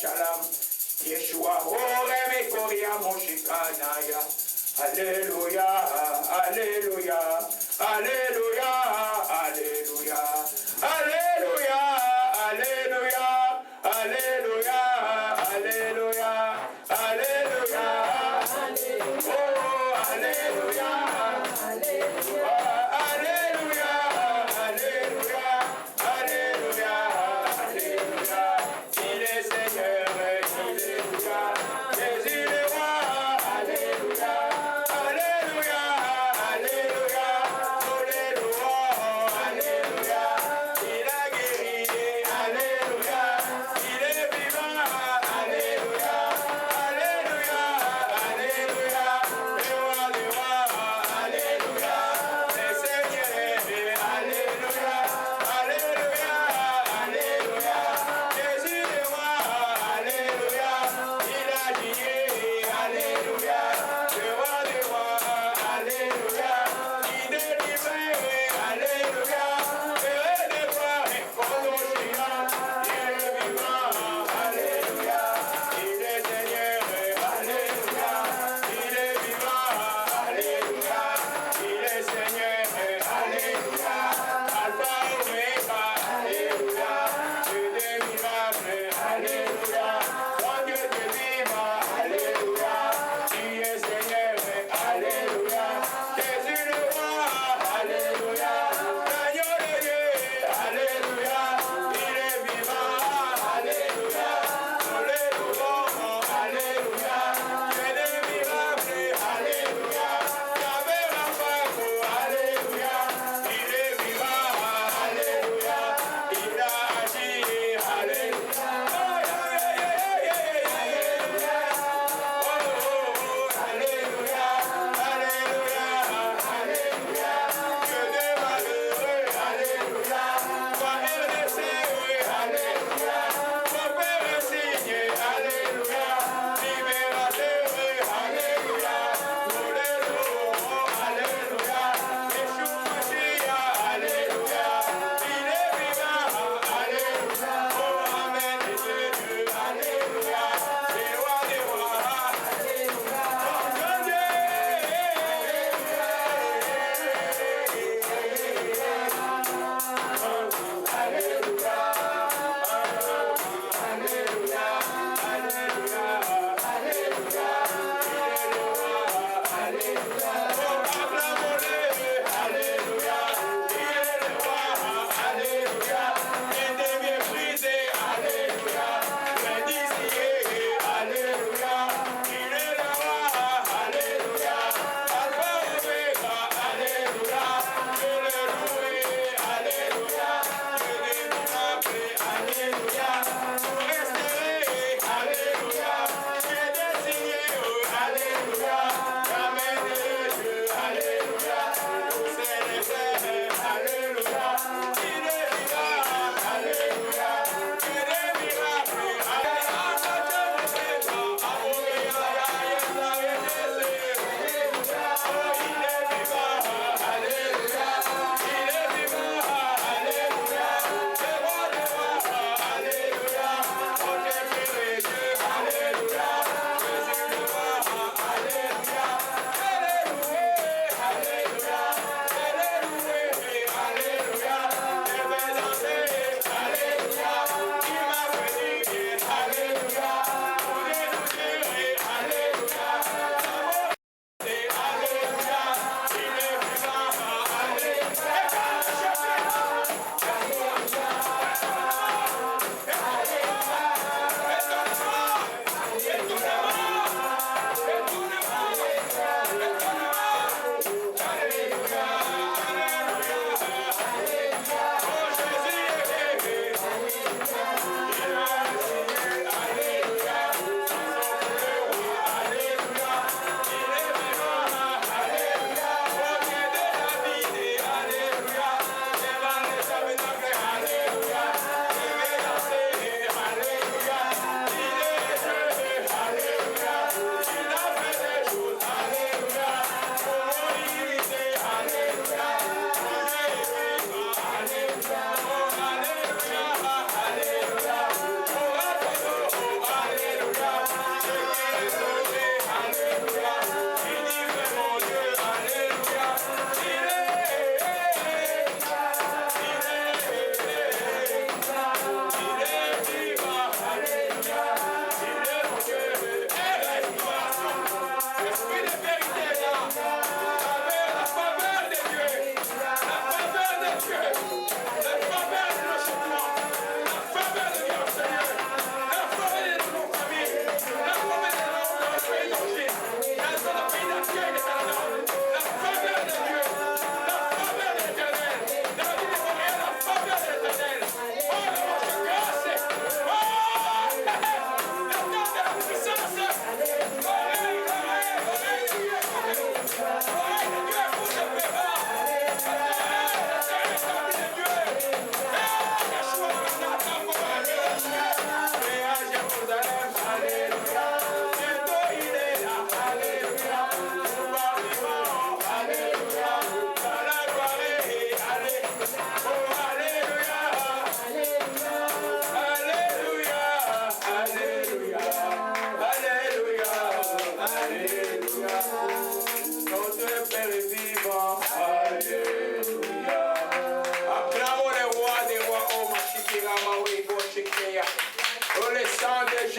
Shalom. Yeshua, Horeme Koria Moshikanaya. Alléluia, Alléluia, Alléluia, Alléluia, Alléluia, Alléluia, Alléluia, Alléluia, Alléluia, oh, Alléluia, Alléluia, Alléluia, Alléluia, Alléluia, Alléluia, il est Seigneur, Alléluia, Jésus le roi, Alléluia, Alléluia, Alléluia.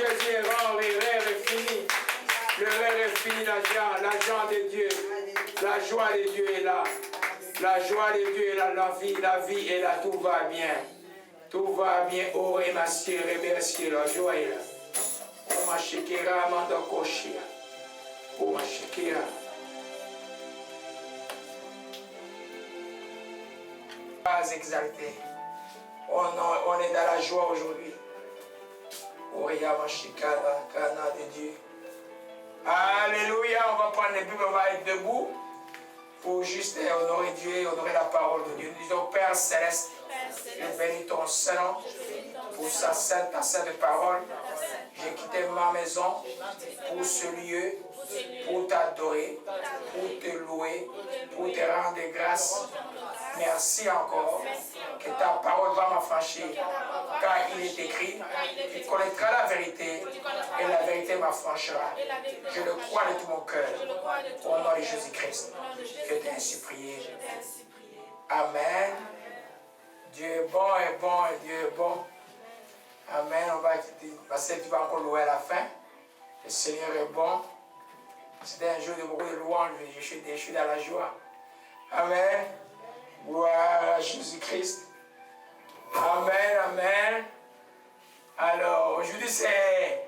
Jésus est mort, le rêve est fini. Le rêve est fini, la joie de Dieu. La joie de Dieu est là. La joie de Dieu est là, la vie est là, tout va bien. Tout va bien. Oh, remercier, la joie est là. Oh, ma shikira, mando koshia. Oh, ma shikira. Pas exalté. On est dans la joie aujourd'hui. Oh, ma shikara, kana de Dieu. Alléluia, on va prendre les Bibles, on va être debout pour juste honorer Dieu et honorer la parole de Dieu. Nous disons, Père Céleste, je bénis ton Saint pour ta sainte parole. J'ai quitté ma maison pour ce lieu, pour t'adorer, pour te louer, pour te rendre grâce. Merci encore que ta parole va m'affranchir, car il est écrit, tu connaîtras la vérité et la vérité m'affranchira. Je le crois de tout mon cœur, au nom de Jésus-Christ. Je t'ai ainsi prié. Amen. Dieu est bon et bon et Dieu est bon. Amen. On va parce que tu vas encore louer à la fin. Le Seigneur est bon. C'était un jour de beaucoup de louanges. Je suis dans la joie. Amen. Gloire à Jésus-Christ. Amen, amen. Alors, aujourd'hui, c'est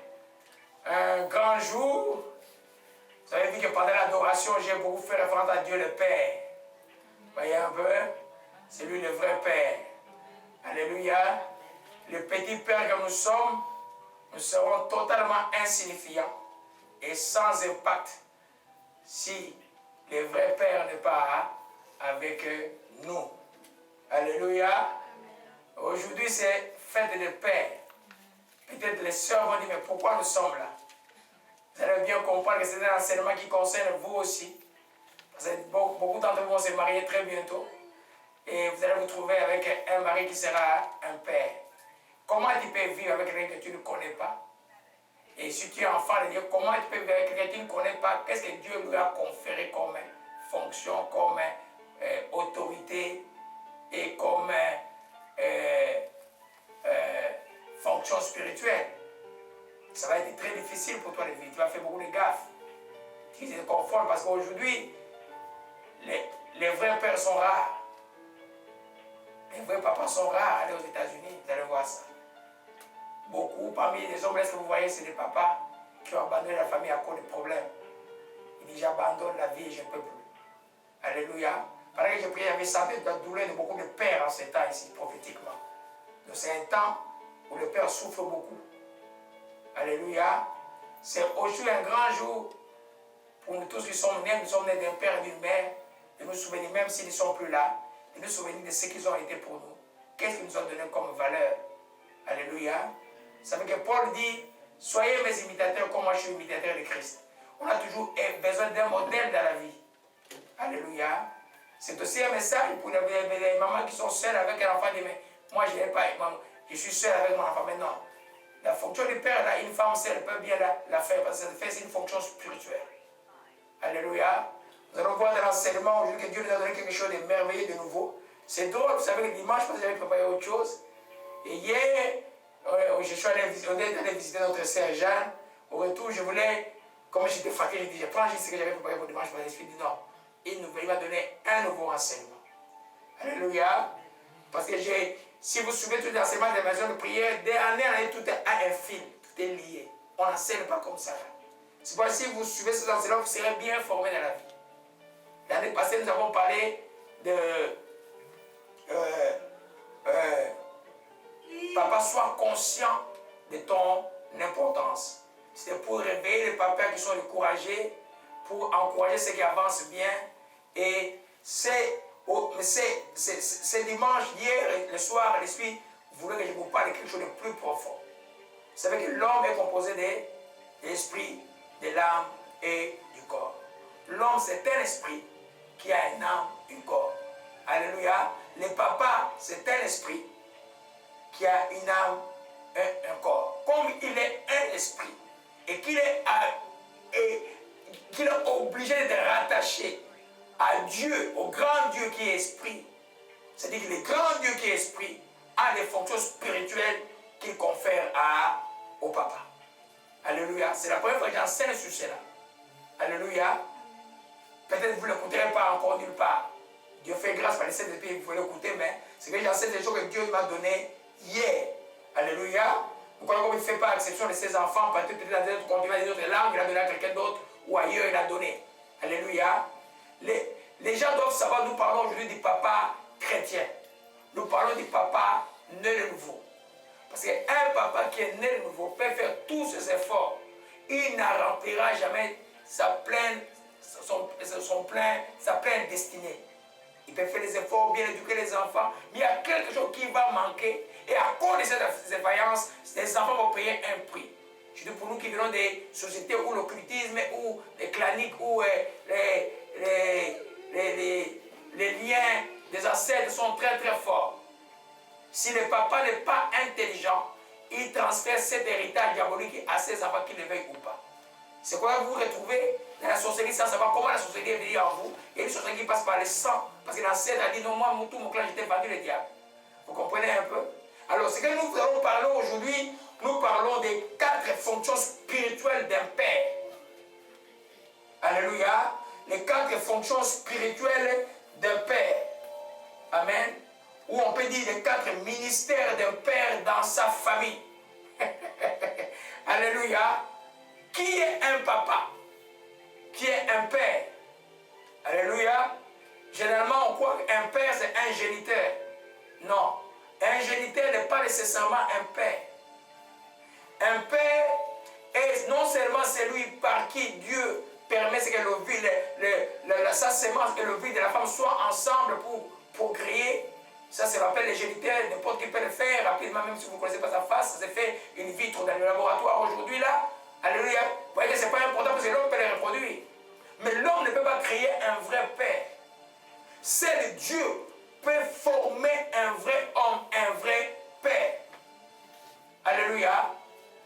un grand jour. Vous avez vu que pendant l'adoration, j'ai beaucoup fait référence à Dieu le Père. Voyez un peu? C'est lui le vrai Père. Alléluia. Le petit Père que nous sommes, nous serons totalement insignifiants et sans impact si le vrai Père n'est pas avec nous. Alléluia. Aujourd'hui, c'est fête de Père. Peut-être les sœurs vont dire, mais pourquoi nous sommes là? Vous allez bien comprendre que c'est un enseignement qui concerne vous aussi. Parce que beaucoup d'entre vous vont se marier très bientôt. Et vous allez vous trouver avec un mari qui sera un père. Comment tu peux vivre avec quelqu'un que tu ne connais pas? Et si tu es enfant, comment tu peux vivre avec quelqu'un que tu ne connais pas? Qu'est-ce que Dieu lui a conféré comme fonction, comme autorité et comme fonction spirituelle? Ça va être très difficile pour toi de vivre. Tu vas faire beaucoup de gaffes. Tu te conformes parce qu'aujourd'hui, les vrais pères sont rares. Les vrais papas sont rares. Allez aux États-Unis, vous allez voir ça. Beaucoup parmi les hommes que vous voyez, c'est des papas qui ont abandonné la famille à cause de problèmes. Ils disent j'abandonne la vie et je ne peux plus. Alléluia. Pendant que je priais, j'avais senti la douleur de beaucoup de pères en ces temps ici, prophétiquement. Donc c'est un temps où le père souffre beaucoup. Alléluia. C'est aujourd'hui un grand jour pour nous tous qui sommes nés. Nous sommes nés d'un père et d'une mère. De nous souvenir, même s'ils ne sont plus là, de nous souvenir de ce qu'ils ont été pour nous. Qu'est-ce qu'ils nous ont donné comme valeur? Alléluia. Ça veut dire que Paul dit, soyez mes imitateurs comme moi je suis imitateur de Christ. On a toujours besoin d'un modèle dans la vie. Alléluia. C'est aussi un message pour les mamans qui sont seules avec un enfant. Mais moi je n'ai pas, je suis seule avec mon enfant. Mais non. La fonction du père, là, une femme seule peut bien la faire parce que c'est une fonction spirituelle. Alléluia. Nous allons voir dans l'enseignement aujourd'hui que Dieu nous a donné quelque chose de merveilleux, de nouveau. C'est drôle, vous savez, le dimanche, parce que j'avais préparé autre chose. Et hier, je suis allé visiter notre sœur Jeanne. Au retour, je voulais, comme j'étais fatigué, je dis, je prends juste ce que j'avais préparé pour dimanche, mais l'Esprit dit non. Il m'a donné un nouveau enseignement. Alléluia. Parce que si vous vous souvenez, tout l'enseignement des maisons de prière, d'année en année, tout a un fil, tout est lié. On n'enseigne pas comme ça. C'est pourquoi si vous suivez ces enseignements, vous serez bien formé dans la vie. L'année passée, nous avons parlé de papa, sois conscient de ton importance. C'est pour réveiller les papas qui sont découragés, pour encourager ceux qui avancent bien. Et c'est dimanche, hier, le soir, l'Esprit voulait que je vous parle de quelque chose de plus profond. Vous savez que l'homme est composé de l'esprit, de l'âme et du corps. L'homme, c'est un esprit qui a une âme, un corps. Alléluia. Le papa, c'est un esprit qui a une âme, un corps. Comme il est un esprit et qu'il est obligé de rattacher à Dieu, au grand Dieu qui est esprit. C'est-à-dire que le grand Dieu qui est esprit a des fonctions spirituelles qu'il confère au papa. Alléluia. C'est la première fois que j'enseigne sur cela. Alléluia. Peut-être que vous ne l'écouterez pas encore nulle part. Dieu fait grâce par les saints esprits, vous pouvez l'écouter, mais c'est que j'enseigne des choses que Dieu m'a données hier. Alléluia. Vous croyez comme il ne fait pas exception de ses enfants, peut-être dans d'autres continents, dans d'autres langues, il a donné à quelqu'un d'autre, ou ailleurs il a donné. Alléluia. Les gens doivent savoir, nous parlons aujourd'hui du papa chrétien. Nous parlons du papa né de nouveau. Parce qu'un papa qui est né de nouveau peut faire tous ses efforts. Il n'accomplira jamais sa pleine destinée. Il peut faire des efforts, bien éduquer les enfants, mais il y a quelque chose qui va manquer. Et à cause de cette défaillance, les enfants vont payer un prix. Je dis pour nous qui venons des sociétés où l'occultisme, où les claniques, où les liens des ancêtres sont très très forts. Si le papa n'est pas intelligent, il transfère cet héritage diabolique à ses enfants, qu'ils le veuillent ou pas. C'est quoi vous retrouvez dans la sorcellerie sans savoir comment la sorcellerie est venue en vous. Il y a une sorcellerie qui passe par le sang. Parce que l'ancêtre a dit non, moi, tout mon clan, j'étais vendu le diable. Vous comprenez un peu? Alors, ce que nous allons parler aujourd'hui, nous parlons des 4 fonctions spirituelles d'un père. Alléluia. Les 4 fonctions spirituelles d'un père. Amen. Ou on peut dire les 4 ministères d'un père dans sa famille. Alléluia. Qui est un papa? Qui est un père? Alléluia. Généralement, on croit qu'un père, c'est un géniteur. Non. Un géniteur n'est pas nécessairement un père. Un père est non seulement celui par qui Dieu permet que sa sémence et le vie de la femme soient ensemble pour créer. Ça se rappelle les géniteurs, n'importe qui peut le faire rapidement, même si vous ne connaissez pas sa face. Ça se fait une vitre dans le laboratoire aujourd'hui là. Alléluia. Vous voyez que ce n'est pas important parce que l'homme peut les reproduire. Mais l'homme ne peut pas créer un vrai père. Seul Dieu peut former un vrai homme, un vrai père. Alléluia.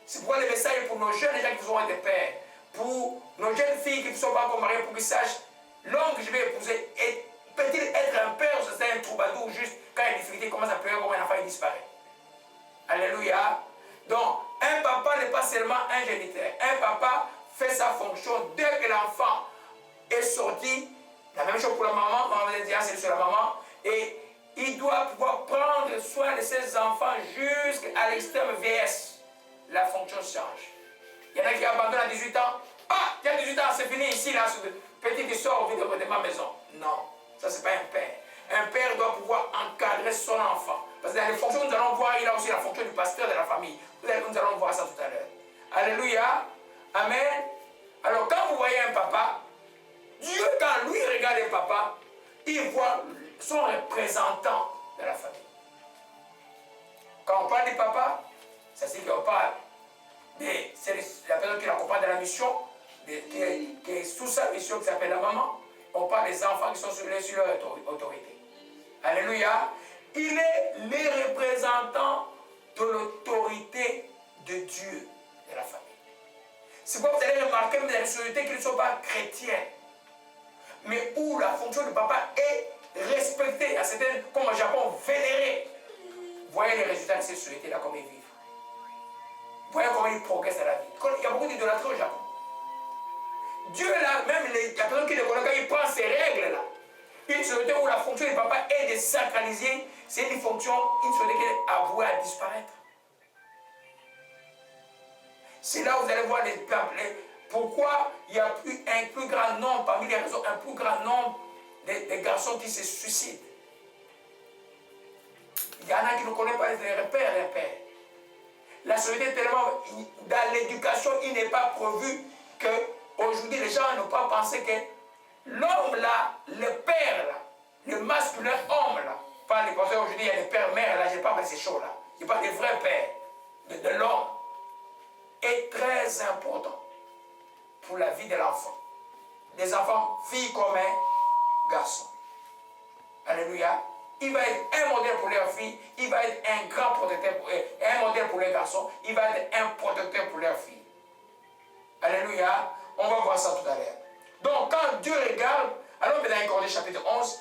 C'est pourquoi le message est pour nos jeunes gens qui seront des pères. Pour nos jeunes filles qui ne sont pas encore mariées, pour qu'ils sachent l'homme que je vais épouser, peut-il être un père ou c'est un troubadour juste quand il y a des difficultés, commence à pleurer comme un enfant il disparaît. Alléluia. Donc, un papa n'est pas seulement un géniteur. Un papa fait sa fonction dès que l'enfant est sorti. La même chose pour la maman, c'est sur la maman. Et il doit pouvoir prendre soin de ses enfants jusqu'à l'extrême vieillesse. La fonction change. Il y en a qui abandonnent à 18 ans. Ah, il y a 18 ans, c'est fini ici, là, ce petit qui sort de ma maison. Non, ça, c'est pas un père. Un père doit pouvoir encadrer son enfant. Parce que dans les fonctions que nous allons voir, il a aussi la fonction du pasteur de la famille. Nous allons voir ça tout à l'heure. Alléluia. Amen. Alors, quand vous voyez un papa, Dieu, quand lui regarde le papa, il voit son représentant de la famille. Quand on parle du papa, ça signifie qu'on parle c'est la personne qui l'accompagne dans la mission, qui est sous sa mission, qui s'appelle la maman. On parle des enfants qui sont sur leur autorité. Alléluia. Il est les représentants de l'autorité de Dieu de la famille. C'est pourquoi vous allez remarquer dans les sociétés qui ne sont pas chrétiennes, mais où la fonction du papa est respectée, à certaines, comme au Japon, vénérée. Voyez les résultats de ces sociétés-là, comme ils vivent. Voyez comment ils progressent dans la vie. Il y a beaucoup d'idolâtrie au Japon. Dieu, là, même les personnes qui le connaissent, quand il prend ces règles-là, une société où la fonction du papa est de sacraliser, c'est une fonction, une société qui est avouée à disparaître. C'est là où vous allez voir pourquoi il y a un plus grand nombre, parmi les raisons, un plus grand nombre de garçons qui se suicident. Il y en a qui ne connaissent pas les repères, les pères. La société est tellement... Dans l'éducation, il n'est pas prévu qu'aujourd'hui, les gens n'ont pas pensé que l'homme là, le père là, le masculin homme là, pas les penseurs aujourd'hui, il y a des pères-mères là, je ne parle pas de ces choses-là. Je parle des vrais pères, de l'homme, est très important pour la vie de l'enfant. Des enfants, filles comme un garçon. Alléluia. Il va être un modèle pour leurs filles, il va être un grand protecteur, un modèle pour les garçons, il va être un protecteur pour leurs filles. Alléluia. On va voir ça tout à l'heure. Donc, quand Dieu regarde, alors on va dans 1 Corinthiens chapitre 11.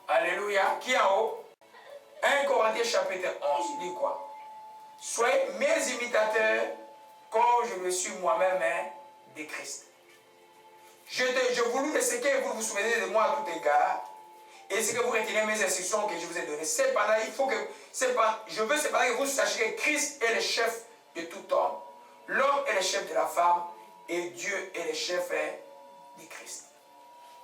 Alléluia. Qui est en haut? 1 Corinthiens chapitre 11. Il dit quoi? Soyez mes imitateurs comme je me suis moi-même de Christ. Je voulus ce que vous vous souvenez de moi à tout égard, et ce que vous retenez mes instructions que je vous ai données. Cependant, je veux cependant que vous sachiez que Christ est le chef de tout homme. L'homme est le chef de la femme, et Dieu est le chef de Christ.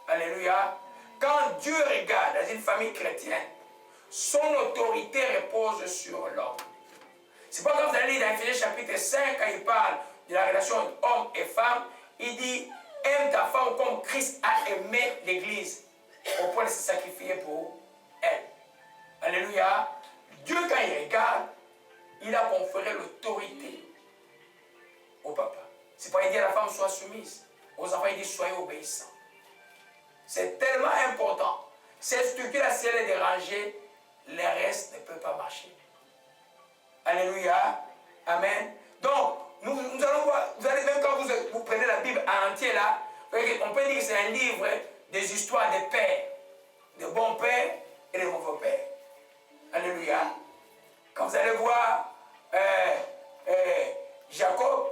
Alléluia. Quand Dieu regarde dans une famille chrétienne, son autorité repose sur l'homme. C'est pas comme vous allez lire dans Éphésiens chapitre 5, quand il parle de la relation homme et femme, il dit, aime ta femme comme Christ a aimé l'Église, au point de se sacrifier pour elle. Alléluia. Dieu, quand il regarde, il a conféré l'autorité au papa. C'est pas il dit à la femme, sois soumise. Aux enfants, il dit, soyez obéissants. C'est tellement important. Cette structure-là, si elle est dérangée, le reste ne peut pas marcher. Alléluia. Amen. Donc, nous allons voir, vous allez même quand vous prenez la Bible en entier là, on peut dire que c'est un livre des histoires des pères, de bons pères et de mauvais pères. Alléluia. Quand vous allez voir Jacob,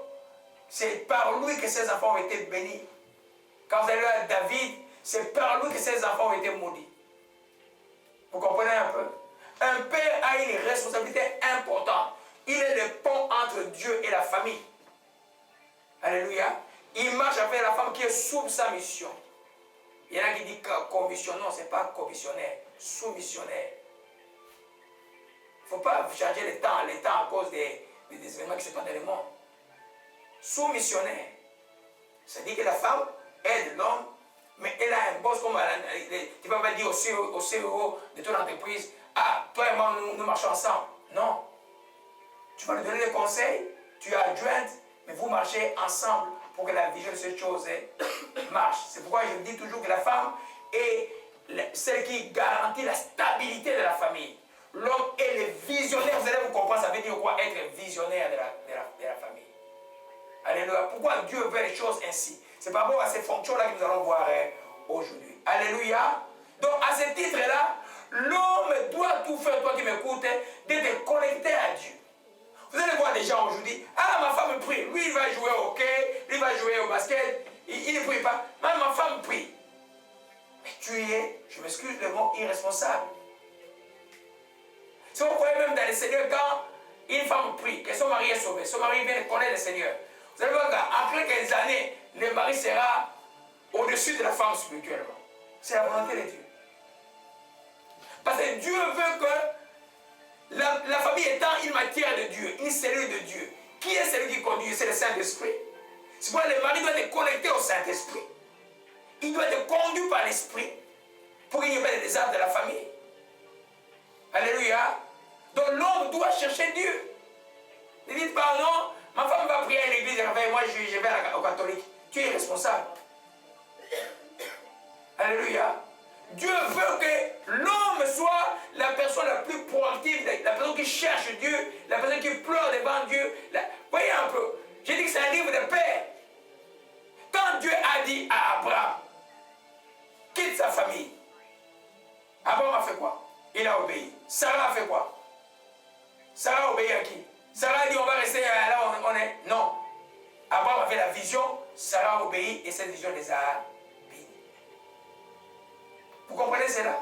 c'est par lui que ses enfants ont été bénis. Quand vous allez voir David, c'est par lui que ses enfants ont été maudits. Vous comprenez un peu? Un père a une responsabilité importante. Il est le pont entre Dieu et la famille. Alléluia. Il marche avec la femme qui est sous sa mission. Il y en a qui disent commission. Non, ce n'est pas commissionnaire. Soumissionnaire. Il ne faut pas changer les temps à cause des événements qui se passent dans le monde. Soumissionnaire. C'est-à-dire que la femme aide l'homme, mais elle a un boss comme tu ne vas pas dire au CEO de ton entreprise, ah, toi et moi, nous marchons ensemble. Non. Tu vas lui donner des conseils, tu es adjointe, mais vous marchez ensemble pour que la vision de cette chose marche. C'est pourquoi je dis toujours que la femme est celle qui garantit la stabilité de la famille. L'homme est le visionnaire. Vous allez vous comprendre, ça veut dire quoi être visionnaire de la famille. Alléluia. Pourquoi Dieu veut les choses ainsi? C'est par rapport à ces fonctions-là que nous allons voir aujourd'hui. Alléluia. Donc à ce titre-là, l'homme doit tout faire, toi qui m'écoutes, d'être connecté à Dieu. Vous allez voir des gens aujourd'hui, ah ma femme prie, lui il va jouer au hockey, lui il va jouer au basket, il ne prie pas, mais ma femme prie. Mais tu es, je m'excuse le mot, irresponsable. Si vous croyez même dans le Seigneur, quand une femme prie, que son mari est sauvé, son mari vient de connaître le Seigneur, vous allez voir qu'après quelques années, le mari sera au-dessus de la femme spirituellement. C'est la volonté de Dieu. Parce que Dieu veut que la famille étant une matière de Dieu, une cellule de Dieu. Qui est celui qui conduit? C'est le Saint-Esprit. C'est pourquoi le mari doit être connecté au Saint-Esprit. Il doit être conduit par l'Esprit pour qu'il n'y ait pas de désastre de la famille. Alléluia. Donc l'homme doit chercher Dieu. Ne dites pas non, ma femme va prier à l'église, moi je vais au catholique. Tu es responsable. Alléluia. Dieu veut que l'homme soit la personne la plus proactive, la personne qui cherche Dieu, la personne qui pleure devant Dieu. Voyez un peu, j'ai dit que c'est un livre de paix. Quand Dieu a dit à Abraham, quitte sa famille, Abraham a fait quoi? Il a obéi. Sarah a fait quoi? Sarah a obéi à qui? Sarah a dit on va rester là où on est. Non. Abraham avait la vision, Sarah a obéi et cette vision les a bénis. Vous comprenez cela?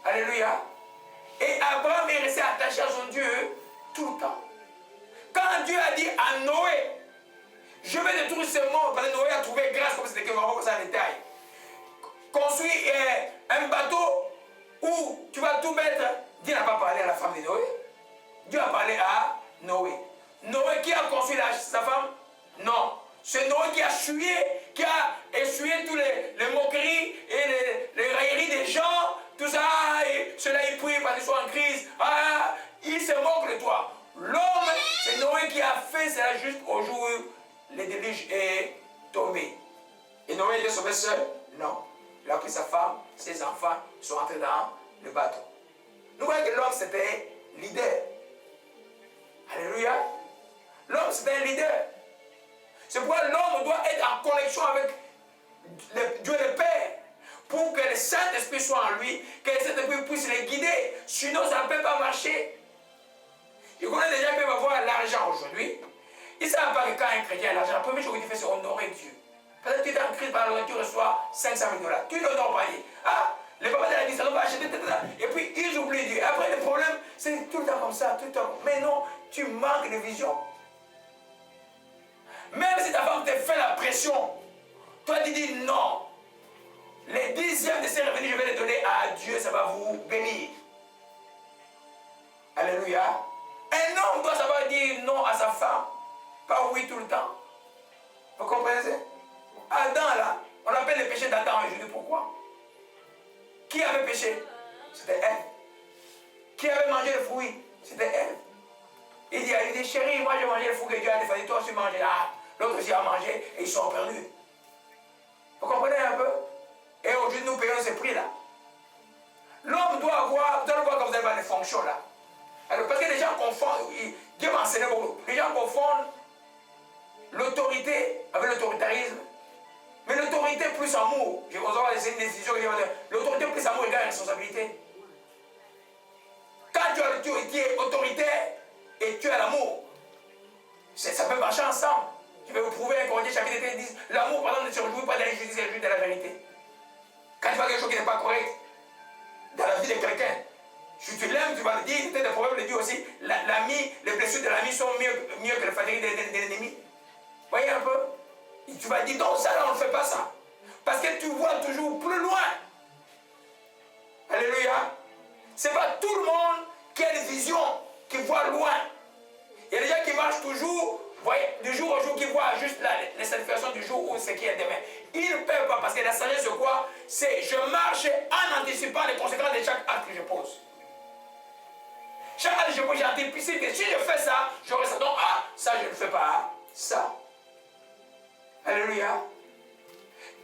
Alléluia. Et Abraham est resté attaché à son Dieu tout le temps. Quand Dieu a dit à Noé, je vais détruire ce monde, parce que Noé a trouvé grâce, comme c'était que vraiment comme ça en détail. Construis un bateau où tu vas tout mettre. Dieu n'a pas parlé à la femme de Noé. Dieu a parlé à Noé. Noé qui a construit sa femme? Non. C'est Noé qui a essuyé tous les moqueries et les railleries des gens. Tout ça, et cela il prie parce qu'ils sont en crise. Ah, il se moque de toi. L'homme, c'est Noé qui a fait cela juste au jour où le déluge est tombé. Et Noé était sauvé seul? Non. Il a pris sa femme, ses enfants, ils sont entrés dans le bateau. Nous voyons que l'homme c'était leader. Alléluia. L'homme c'était un leader. C'est pourquoi l'homme doit être en connexion avec Dieu le Père pour que le Saint-Esprit soit en lui, que le Saint-Esprit puisse le guider. Sinon, ça ne peut pas marcher. Je connais des gens qui peuvent avoir l'argent aujourd'hui Ils ne savent pas que quand un chrétien a l'argent, la première chose que tu fais, c'est honorer Dieu. Parce que tu es en crise par la tu reçois 500 000 $. Tu l'honores pas. Ah, les papas de la vie, ça va acheter, et puis ils oublient Dieu. Après, le problème, c'est tout le temps comme ça, tout le temps. Mais non, tu manques de vision. Même si ta femme te fait la pression, toi tu dis non. Les 10e de ces revenus, je vais les donner à Dieu, ça va vous bénir. Alléluia. Un homme doit savoir dire non à sa femme, pas oui tout le temps. Vous comprenez? Adam là, on appelle le péché d'Adam aujourd'hui, pourquoi? Qui avait péché? C'était elle. Qui avait mangé le fruit? C'était elle. Il dit, chérie, moi j'ai mangé le fruit que Dieu a défendu, toi aussi mangé. Ah, l'autre aussi a mangé et ils sont perdus. Vous comprenez un peu? Et aujourd'hui nous payons ce prix là. L'homme doit avoir, vous allez voir quand vous allez voir les fonctions là. Alors, parce que les gens confondent, Dieu m'a enseigné beaucoup, les gens confondent l'autorité avec l'autoritarisme. Mais l'autorité plus amour, je vais vous avoir laissé une décision, l'autorité plus amour égale responsabilité. Quand tu es autoritaire et tu as l'amour, ça peut marcher ensemble. Je vais vous prouver un Corinthiens chapitre 10, l'amour par exemple ne se réjouit pas de l'injustice, il se réjouit de la vérité. Quand tu vois quelque chose qui n'est pas correct dans la vie de quelqu'un, si tu l'aimes, tu vas le dire, tu as des problèmes de Dieu aussi. L'ami, les blessures de l'ami sont mieux que les fatigues de l'ennemi. Voyez un peu? Et tu vas dire, donc ça là, on ne fait pas ça. Parce que tu vois toujours plus loin. Alléluia. Ce n'est pas tout le monde qui a des visions, qui voit loin. Il y a des gens qui marchent toujours, voyez, du jour au jour, qui voient juste les satisfactions du jour ou ce qui est demain. Ils ne peuvent pas, parce que la sagesse, c'est quoi? C'est je marche en anticipant les conséquences de chaque acte que je pose. Chaque acte que je pose, j'anticipe que si je fais ça, j'aurai ça. Donc, ah, ça, je ne fais pas. Ça. Alléluia.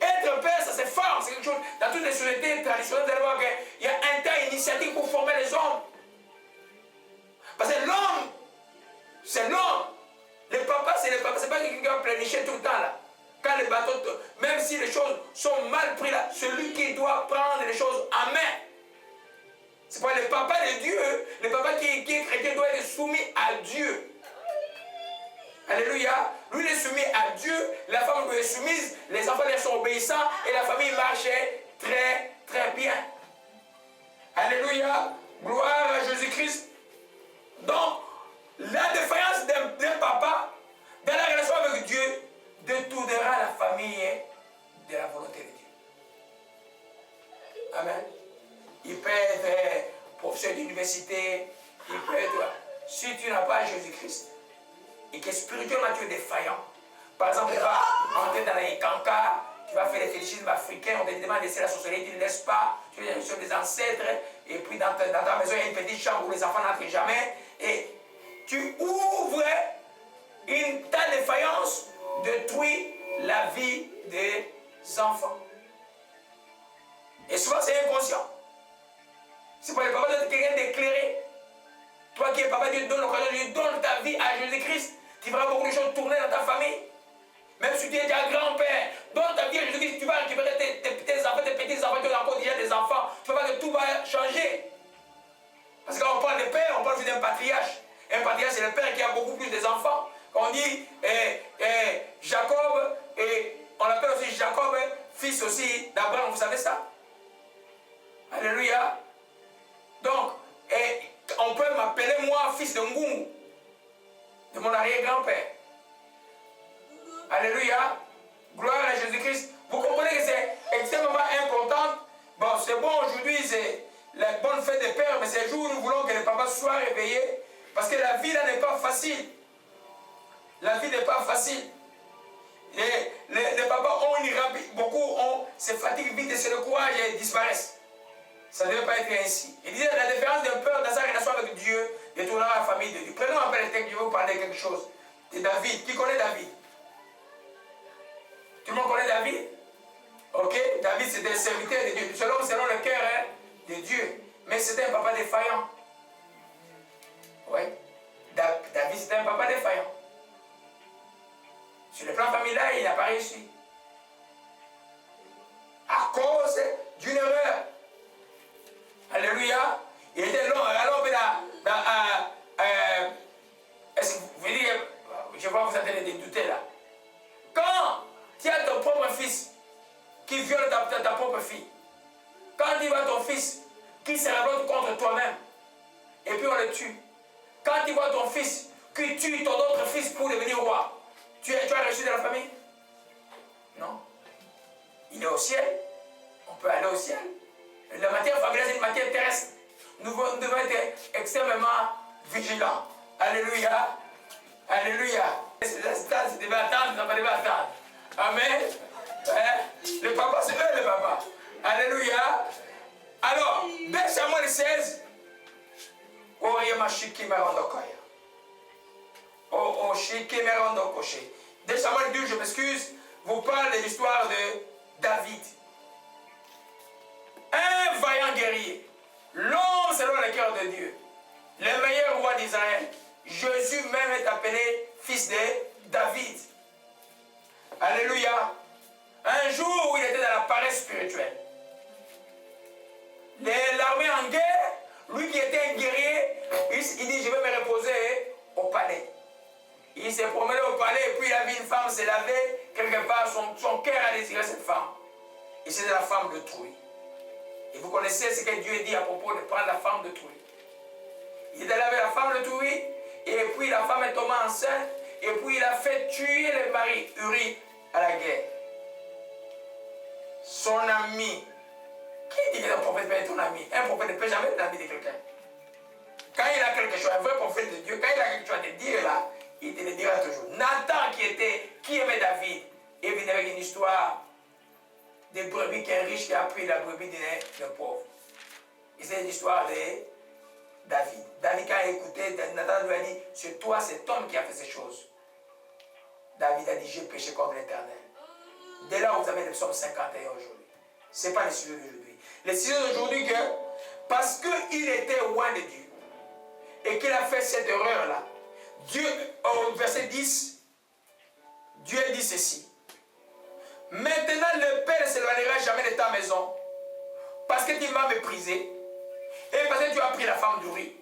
Être père, ça c'est fort. C'est quelque chose, dans toutes les sociétés traditionnelles, vous allez voir qu'il y a un tas d'initiatives pour former les hommes. Parce que l'homme, c'est l'homme. Le papa, c'est le papa. C'est pas quelqu'un qui va planifier tout le temps là. Quand les bateaux, même si les choses sont mal prises là, celui qui doit prendre les choses en main. C'est pas le papa de Dieu. Le papa qui est chrétien doit être soumis à Dieu. Alléluia. Lui, il est soumis à Dieu. La femme lui est soumise. Les enfants lui sont obéissants. Et la famille marchait très, très bien. Alléluia. Gloire à Jésus-Christ. Donc, la défaillance d'un papa dans la relation avec Dieu détournera la famille de la volonté de Dieu. Amen. Il peut être professeur d'université. Il peut être... Si tu n'as pas Jésus-Christ, et que spirituellement tu es défaillant. Par exemple, tu vas entrer dans les cancars, tu vas faire les fétichismes africains, on te demande de laisser la sorcellerie, tu ne laisses pas, tu es sur des ancêtres, et puis dans ta maison, il y a une petite chambre où les enfants n'entrent jamais, et tu ouvres une telle défaillance, détruit la vie des enfants. Et souvent, c'est inconscient. C'est pas le papa de quelqu'un d'éclairé. Toi qui es papa, Dieu te donne l'occasion, Dieu donne ta vie à Jésus-Christ. Tu verras beaucoup de choses tourner dans ta famille. Même si tu es déjà grand-père, donne ta vie à Jésus-Christ, tu vas récupérer tes enfants, tes petits-enfants, tu as encore déjà des enfants. Tu vas voir que tout va changer. Parce que quand on parle de père, on parle aussi d'un patriarche. Un patriarche, c'est le père qui a beaucoup plus d'enfants. Quand on dit Jacob, et on l'appelle aussi Jacob, fils aussi d'Abraham, vous savez ça? Alléluia. Donc, on peut m'appeler moi fils de Ngungu, de mon arrière-grand-père. Alléluia. Gloire à Jésus-Christ. Vous comprenez que c'est extrêmement important. Bon, c'est bon aujourd'hui, c'est la bonne fête des pères, mais c'est le jour où nous voulons que les papas soient réveillés. Parce que la vie là n'est pas facile. La vie n'est pas facile. Les papas ont une rapide, beaucoup se fatiguent vite et se découragent et disparaissent. Ça ne devait pas être ainsi. Il disait la différence d'un père dans sa relation avec Dieu détournera la famille de Dieu. Prenons un peu le texte, je vais vous parler de quelque chose. De David. Qui connaît David? Tout le monde connaît David? Ok? David c'était un serviteur de Dieu. Selon le cœur de Dieu. Mais c'était un papa défaillant. Oui. David c'était un papa défaillant. Sur le plan familial, il n'a pas réussi. À cause d'une erreur. Alléluia. Il était long. Alors, est-ce que vous voulez dire, je vois que vous entendez contre toi-même. Et puis on le tue. Quand tu vois ton fils qui tue ton autre fils pour devenir roi, tu as reçu de la famille? Non. Il est au ciel. On peut aller au ciel. La matière familiale, c'est une matière terrestre. Nous devons être extrêmement vigilants. Alléluia. Alléluia. C'est devait attendre, ça devait attendre. Amen. Le papa, c'est eux le papa. Alléluia. Alors, 2 Samuel 16. Oh, 2 Samuel 12, je m'excuse, vous parle de l'histoire de David. Un vaillant guerrier, l'homme selon le cœur de Dieu, le meilleur roi d'Israël. Jésus même est appelé fils de David. Alléluia. Un jour où il était dans la paresse spirituelle, l'armée en guerre, lui qui était un guerrier, il dit je vais me reposer au palais. Il s'est promené au palais et puis il a vu une femme se laver quelque part, son cœur a désiré cette femme. Et c'était la femme de Trouille. Et vous connaissez ce que Dieu dit à propos de prendre la femme de Trouille. Il est allé avec la femme de Trouille et puis la femme est tombée enceinte et puis il a fait tuer le mari Uri à la guerre. Son ami. Qui dit que le prophète peut être ton ami? Un prophète ne peut jamais être l'ami de quelqu'un. Quand il a quelque chose, un vrai prophète de Dieu, quand il a quelque chose à te dire là, il te le dira toujours. Nathan qui aimait David, est venu avec une histoire des brebis qu'un riche qui a pris la brebis d'un pauvre. Et c'est l'histoire de David. David, quand il a écouté, Nathan lui a dit, c'est toi, cet homme qui a fait ces choses. David a dit, j'ai péché contre l'Éternel. Dès là, vous avez le psaume 51 aujourd'hui. Ce n'est pas le sujet d'aujourd'hui. Le sujet d'aujourd'hui, parce qu'il était loin de Dieu et qu'il a fait cette erreur-là, Dieu, au verset 10, Dieu dit ceci. Maintenant, le Père ne s'éloignera jamais de ta maison parce que tu m'as méprisé et parce que tu as pris la femme d'Uri,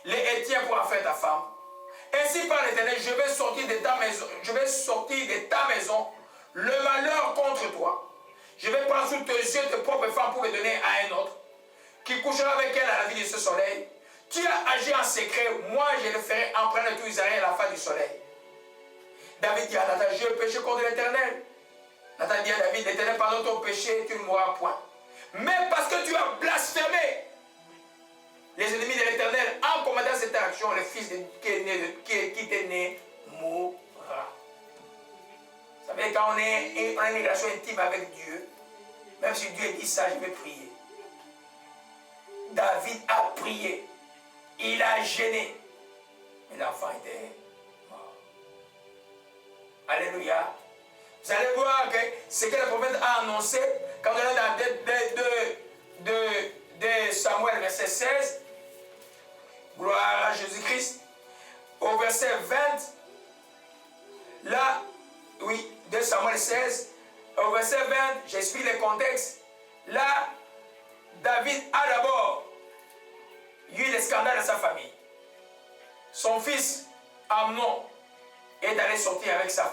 les Hétiens pour en faire ta femme. Ainsi par l'Éternel, je vais sortir de ta maison le malheur contre toi. Je vais prendre sous tes yeux tes propres femmes pour les donner à un autre qui couchera avec elle à la vie de ce soleil. Tu as agi en secret, moi je le ferai emprunter tout Israël à la fin du soleil. David dit à Nathan, j'ai péché contre l'Éternel. Nathan dit à David, l'Éternel pardonne ton péché, tu ne mourras point. Mais parce que tu as blasphémé les ennemis de l'Éternel en commandant cette action, le fils qui t'est né mourra. Vous savez, quand on a une relation intime avec Dieu, même si Dieu dit ça, je vais prier. David a prié. Il a gêné. Mais l'enfant était mort. Alléluia. Vous allez voir que ce que le prophète a annoncé, quand on est dans 2 Samuel, verset 16, gloire à Jésus-Christ, au verset 20, là, oui, 2 Samuel 16, au verset 20, j'explique le contexte. Là, David a d'abord eu le scandale dans sa famille. Son fils, Amnon, est allé sortir avec sa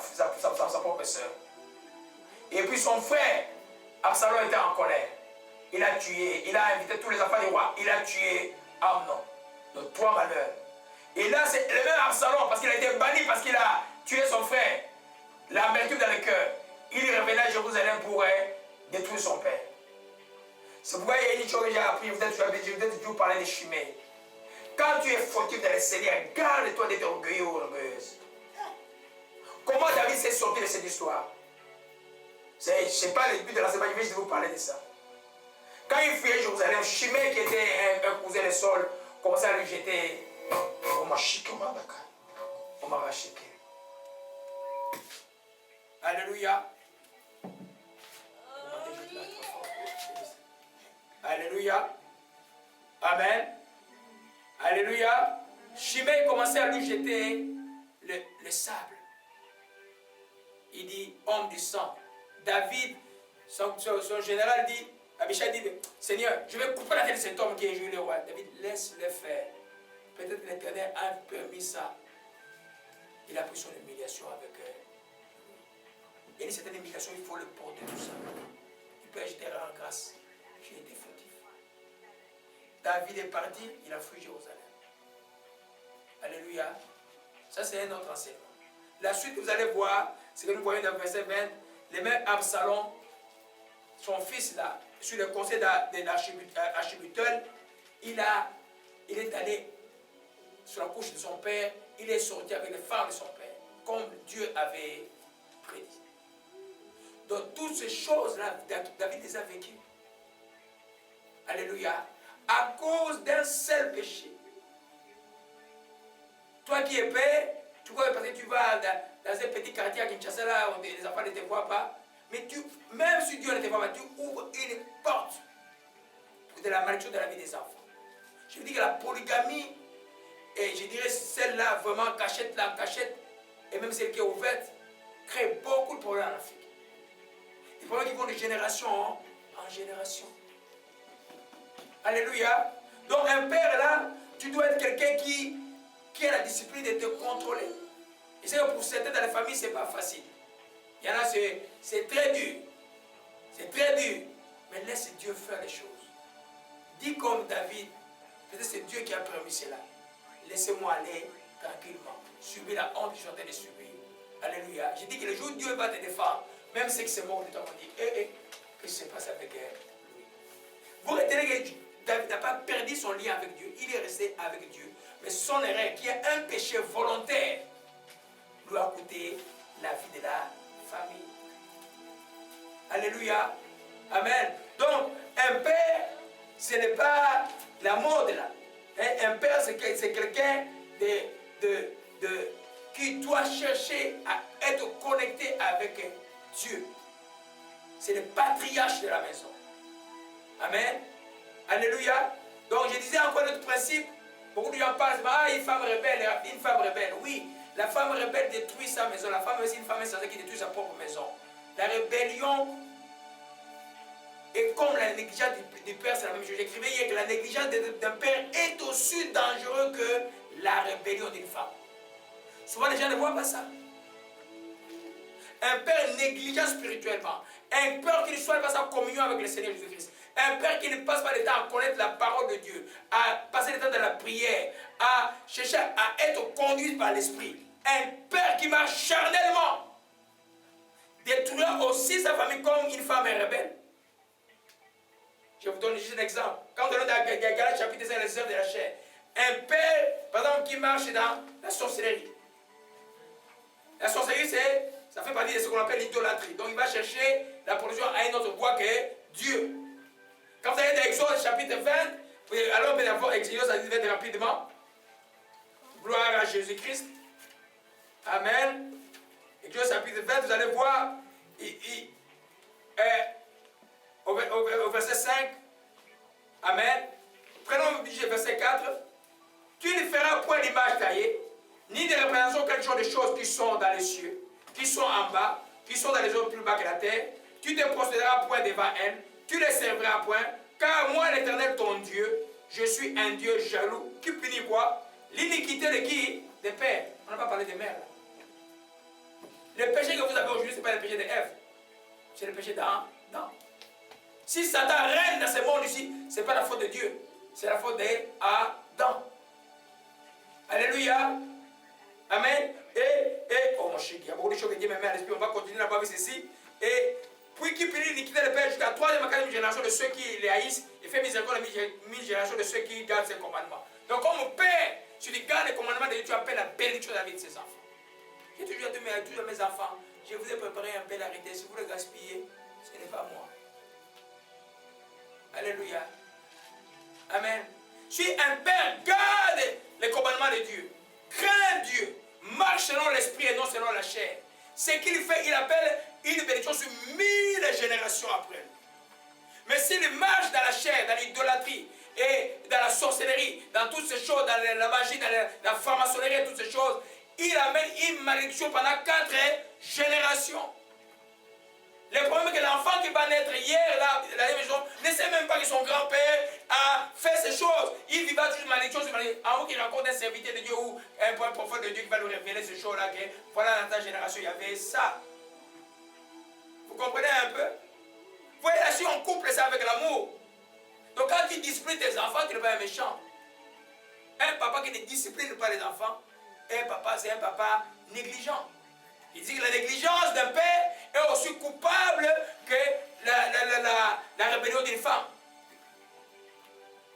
propre soeur. Et puis son frère, Absalom, était en colère. Il a tué, il a invité tous les enfants du roi, il a tué Amnon. Donc 3 malheurs. Et là, c'est le même Absalom, parce qu'il a été banni, parce qu'il a tué son frère. L'amertume dans le cœur. Il revenait à Jérusalem pour détruire son père. C'est pourquoi il y a une chose que j'ai appris, je vous ai toujours parlé de Chimée. Quand tu es fautif dans le Seigneur, garde-toi d'être orgueilleux ou orgueilleuse. Comment David s'est sorti de cette histoire? Je ne pas le but de l'enseignement, je vais vous parler de ça. Quand il fuyait Jérusalem, Chimée, qui était un cousin de Saul, commençait à lui jeter. On m'a chiqué, on m'a rachiqué. Alléluia. Alléluia. Amen. Alléluia. Chimée commençait à lui jeter le sable. Il dit, homme du sang. David, son général dit, Abichai dit, Seigneur, je vais couper la tête de cet homme qui est joué le roi. David, laisse-le faire. Peut-être l'Éternel a permis ça. Il a pris son humiliation avec eux. Il y a une certaine humiliation, il faut le porter tout ça. Il peut jeter en grâce. J'ai été fautif. David est parti, il a fui Jérusalem. Alléluia. Ça, c'est un autre enseignement. La suite, vous allez voir, ce que nous voyons dans le verset 20, les mêmes Absalom, son fils là, sur le conseil d'Archibutel, il est allé sur la couche de son père, il est sorti avec les femmes de son père, comme Dieu avait prédit. Donc toutes ces choses-là, David les a vécues. Alléluia. À cause d'un seul péché. Toi qui es père, tu vois, parce que tu vas dans un petit quartier à Kinshasa, là, où les enfants ne te voient pas, mais même si Dieu ne te voit pas, tu ouvres une porte de la malédiction de la vie des enfants. Je veux dire que la polygamie, et je dirais celle-là, vraiment cachette, et même celle qui est ouverte, crée beaucoup de problèmes en Afrique. Des problèmes qui vont de génération en génération. Alléluia. Donc un père là, tu dois être quelqu'un qui a la discipline de te contrôler. Et c'est que pour certains dans la famille, ce n'est pas facile. Il y en a, c'est très dur. C'est très dur. Mais laisse Dieu faire les choses. Dis comme David, peut-être c'est Dieu qui a permis cela. Laissez-moi aller tranquillement. Subir la honte que je suis en train de subir. Alléluia. Je dis que le jour où Dieu va te défendre, même ceux qui sont morts, on dit, qu'est-ce qui se passe avec lui? Vous retenez que David n'a pas perdu son lien avec Dieu. Il est resté avec Dieu. Mais son erreur, qui est un péché volontaire, lui a coûté la vie de la famille. Alléluia. Amen. Donc, un père, ce n'est pas la mode là. Un père, c'est quelqu'un qui doit chercher à être connecté avec Dieu. C'est le patriarche de la maison. Amen. Alléluia. Donc, je disais encore notre principe. Beaucoup de gens parlent, une femme rebelle, une femme rebelle. Oui, la femme rebelle détruit sa maison. La femme aussi, une femme insensée qui détruit sa propre maison. La rébellion est comme la négligence du père, c'est la même chose. J'écrivais hier que la négligence d'un père est aussi dangereux que la rébellion d'une femme. Souvent, les gens ne voient pas ça. Un père négligent spirituellement. Un père qui ne soit pas sa communion avec le Seigneur Jésus-Christ. Un père qui ne passe pas le temps à connaître la parole de Dieu, à passer le temps dans la prière, à chercher à être conduit par l'Esprit. Un père qui marche charnellement détruira aussi sa famille comme une femme rebelle. Je vous donne juste un exemple. Quand on est dans Galates chapitre 5, les œuvres de la chair, un père, par exemple, qui marche dans la sorcellerie. La sorcellerie, ça fait partie de ce qu'on appelle l'idolâtrie. Donc il va chercher la production à une autre voie que Dieu. Quand vous allez dans Exode chapitre 20, alors on peut Exode, ça dit rapidement. Gloire à Jésus-Christ. Amen. Exode chapitre 20, vous allez voir au verset 5. Amen. Prenons le verset 4. Tu ne feras point d'image taillée, ni de représentation quelque chose de choses qui sont dans les cieux, qui sont en bas, qui sont dans les eaux plus bas que la terre. Tu ne te prosterneras point devant elles. Tu ne les serviras point, car moi, l'Éternel, ton Dieu, je suis un Dieu jaloux, qui punit quoi? L'iniquité de qui? Des pères. On n'a pas parlé des mères. Le péché que vous avez aujourd'hui, ce n'est pas le péché d'Ève. C'est le péché d'Adam. Si Satan règne dans ce monde ici, ce n'est pas la faute de Dieu. C'est la faute d'Adam. Alléluia. Amen. Oh mon chéri, il y a beaucoup de choses que Dieu me met à l'esprit. On va continuer là-bas avec ceci. Et puis qui punit l'iniquité des pères jusqu'à la troisième et quatrième génération de ceux qui les haïssent, et fait miséricorde à mille générations de ceux qui gardent ses commandements. Donc comme père, si tu gardes les commandements de Dieu, tu appelles la bénédiction de la vie de ses enfants. J'ai toujours dit à tous mes enfants, je vous ai préparé un peu l'arrêté. Si vous le gaspillez, ce n'est pas moi. Alléluia. Amen. Si un père garde les commandements de Dieu, craint Dieu, marche selon l'esprit et non selon la chair, ce qu'il fait, il appelle une bénédiction sur 1000 générations après lui. Mais s'il marche dans la chair, dans l'idolâtrie et dans la sorcellerie, dans toutes ces choses, dans la magie, dans la franc-maçonnerie et toutes ces choses, il amène une malédiction pendant 4 générations. Le problème est que l'enfant qui va naître hier, là, la maison, ne sait même pas que son grand-père a fait ces choses. Il vivra toujours malédiction sur malédiction. En haut qu'il rencontre un serviteur de Dieu ou un prophète de Dieu qui va lui révéler ces choses-là, que voilà, dans ta génération, il y avait ça. Vous comprenez un peu? Vous voyez là, si on couple ça avec l'amour, Donc quand tu disciplines tes enfants, tu n'es pas un méchant. Un papa qui ne discipline pas les enfants, un papa, c'est un papa négligent. Il dit que la négligence d'un père est aussi coupable que la rébellion d'une femme.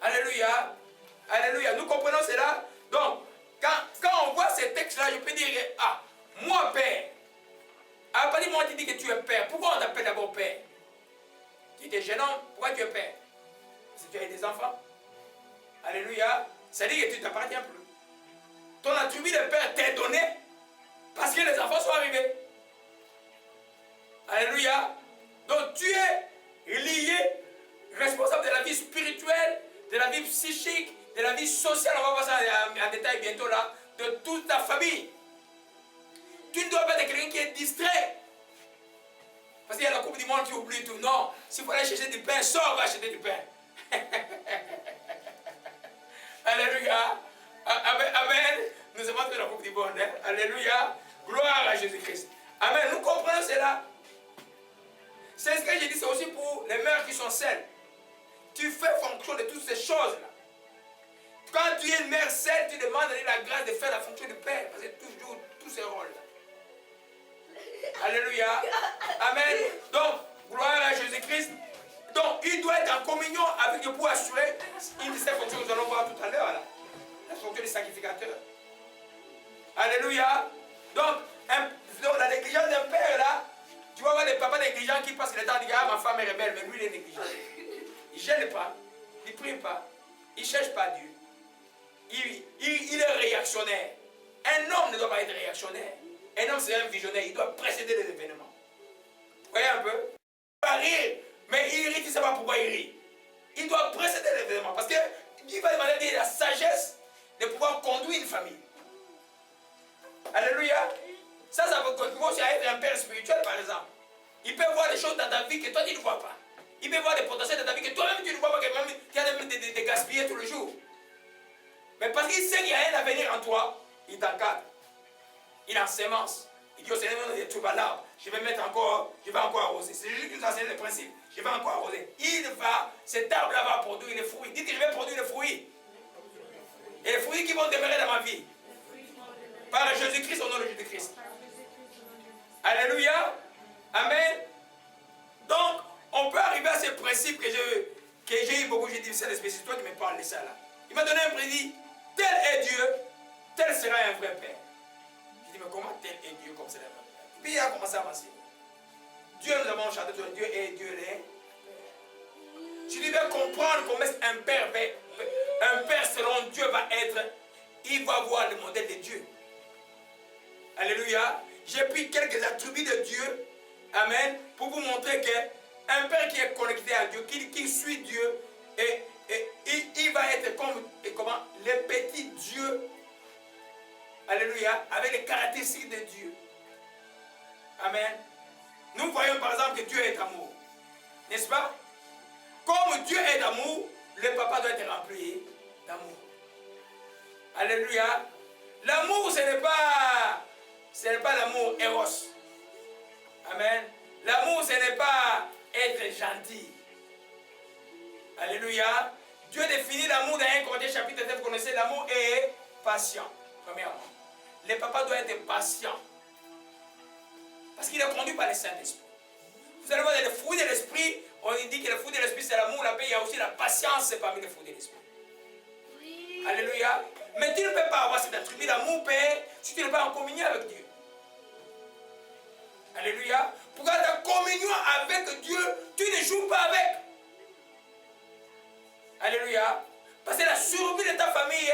Alléluia. Alléluia. Nous comprenons cela. Donc, quand on voit ces textes-là, je peux dire, ah, moi père. À partir du moment où tu dis que tu es père, pourquoi on t'appelle d'abord père? Tu es jeune homme, pourquoi tu es père? Parce que tu as des enfants. Alléluia. Ça dit que tu ne t'appartiens plus. Ton attribut de père t'est donné parce que les enfants sont arrivés. Alléluia. Donc tu es lié, responsable de la vie spirituelle, de la vie psychique, de la vie sociale, on va voir ça en détail bientôt là, de toute ta famille. Tu ne dois pas être quelqu'un qui est distrait. Parce qu'il y a la coupe du monde qui oublie tout. Non, s'il faut aller chercher du pain, sors, va acheter du pain. Alléluia. Amen. Nous avons fait la coupe du monde. Hein? Alléluia. Gloire à Jésus-Christ. Amen. Nous comprenons cela. C'est ce que j'ai dit, c'est aussi pour les mères qui sont seules. Tu fais fonction de toutes ces choses-là. Quand tu es une mère seule, tu demandes la grâce de faire la fonction du père. Parce que toujours tous ces rôles-là. Alléluia. Amen. Donc, gloire à Jésus-Christ. Donc, il doit être en communion avec Dieu pour assurer une de ces fonctions que nous allons voir tout à l'heure. La fonction du sacrificateur. Alléluia. Donc, la négligence d'un père là, tu vas voir des papas négligents qui passent le temps à dire, ah, ma femme est rebelle, mais lui il est négligent. Il ne gêne pas, il ne prie pas, il ne cherche pas Dieu. Il est réactionnaire. Un homme ne doit pas être réactionnaire. Un homme c'est un visionnaire, il doit précéder les événements. Vous voyez un peu? Il va rire, mais il rit, tu ne sais pas pourquoi il rit. Il doit précéder les événements parce qu'il va demander la sagesse de pouvoir conduire une famille. Alléluia. Ça peut contribuer aussi à être un père spirituel, par exemple. Il peut voir des choses dans ta vie que toi, tu ne vois pas. Il peut voir des potentiels dans ta vie que toi-même, tu ne vois pas, que même tu as de gaspiller tout le jour. Mais parce qu'il sait qu'il y a un avenir en toi, il t'encadre. Il ensémence. Il dit au Seigneur, tu vas là, je vais encore arroser. C'est juste qu'il nous enseigne le principe. Je vais encore arroser. Cet arbre-là va produire les fruits. Dites que je vais produire les fruits. Et les fruits qui vont demeurer dans ma vie. Par Jésus-Christ, au nom de Jésus-Christ. Alléluia. Amen. Donc, on peut arriver à ce principe que j'ai eu beaucoup. J'ai dit, c'est l'esprit, c'est toi qui me parles de ça là. Il m'a donné un prédit. Tel est Dieu, tel sera un vrai Père. Je dis, mais comment tel est Dieu comme c'est un vrai Père? Puis il a commencé à avancer. Dieu, nous avons chanté sur Dieu et Dieu l'est. Tu devais comprendre comment un Père selon Dieu va être. Il va voir le modèle de Dieu. Alléluia. J'ai pris quelques attributs de Dieu. Amen. Pour vous montrer qu'un Père qui est connecté à Dieu, qui suit Dieu, et il va être comme les petits dieux. Alléluia. Avec les caractéristiques de Dieu. Amen. Nous voyons par exemple que Dieu est amour. N'est-ce pas? Comme Dieu est d'amour, le papa doit être rempli d'amour. Alléluia. L'amour, ce n'est pas l'amour éros. Amen. L'amour, ce n'est pas être gentil. Alléluia. Dieu définit l'amour dans 1 Corinthiens chapitre 7. Vous connaissez, l'amour est patient. Premièrement. Le papa doit être patient. Parce qu'il est conduit par le Saint-Esprit. Vous allez voir, les fruits de l'Esprit, on dit que le fruit de l'Esprit, c'est l'amour, la paix. Il y a aussi la patience parmi les fruits de l'Esprit. Oui. Alléluia. Mais tu ne peux pas avoir cet attribut d'amour, Père, si tu n'es pas en communion avec Dieu. Alléluia. Pour avoir ta communion avec Dieu, tu ne joues pas avec. Alléluia. Parce que la survie de ta famille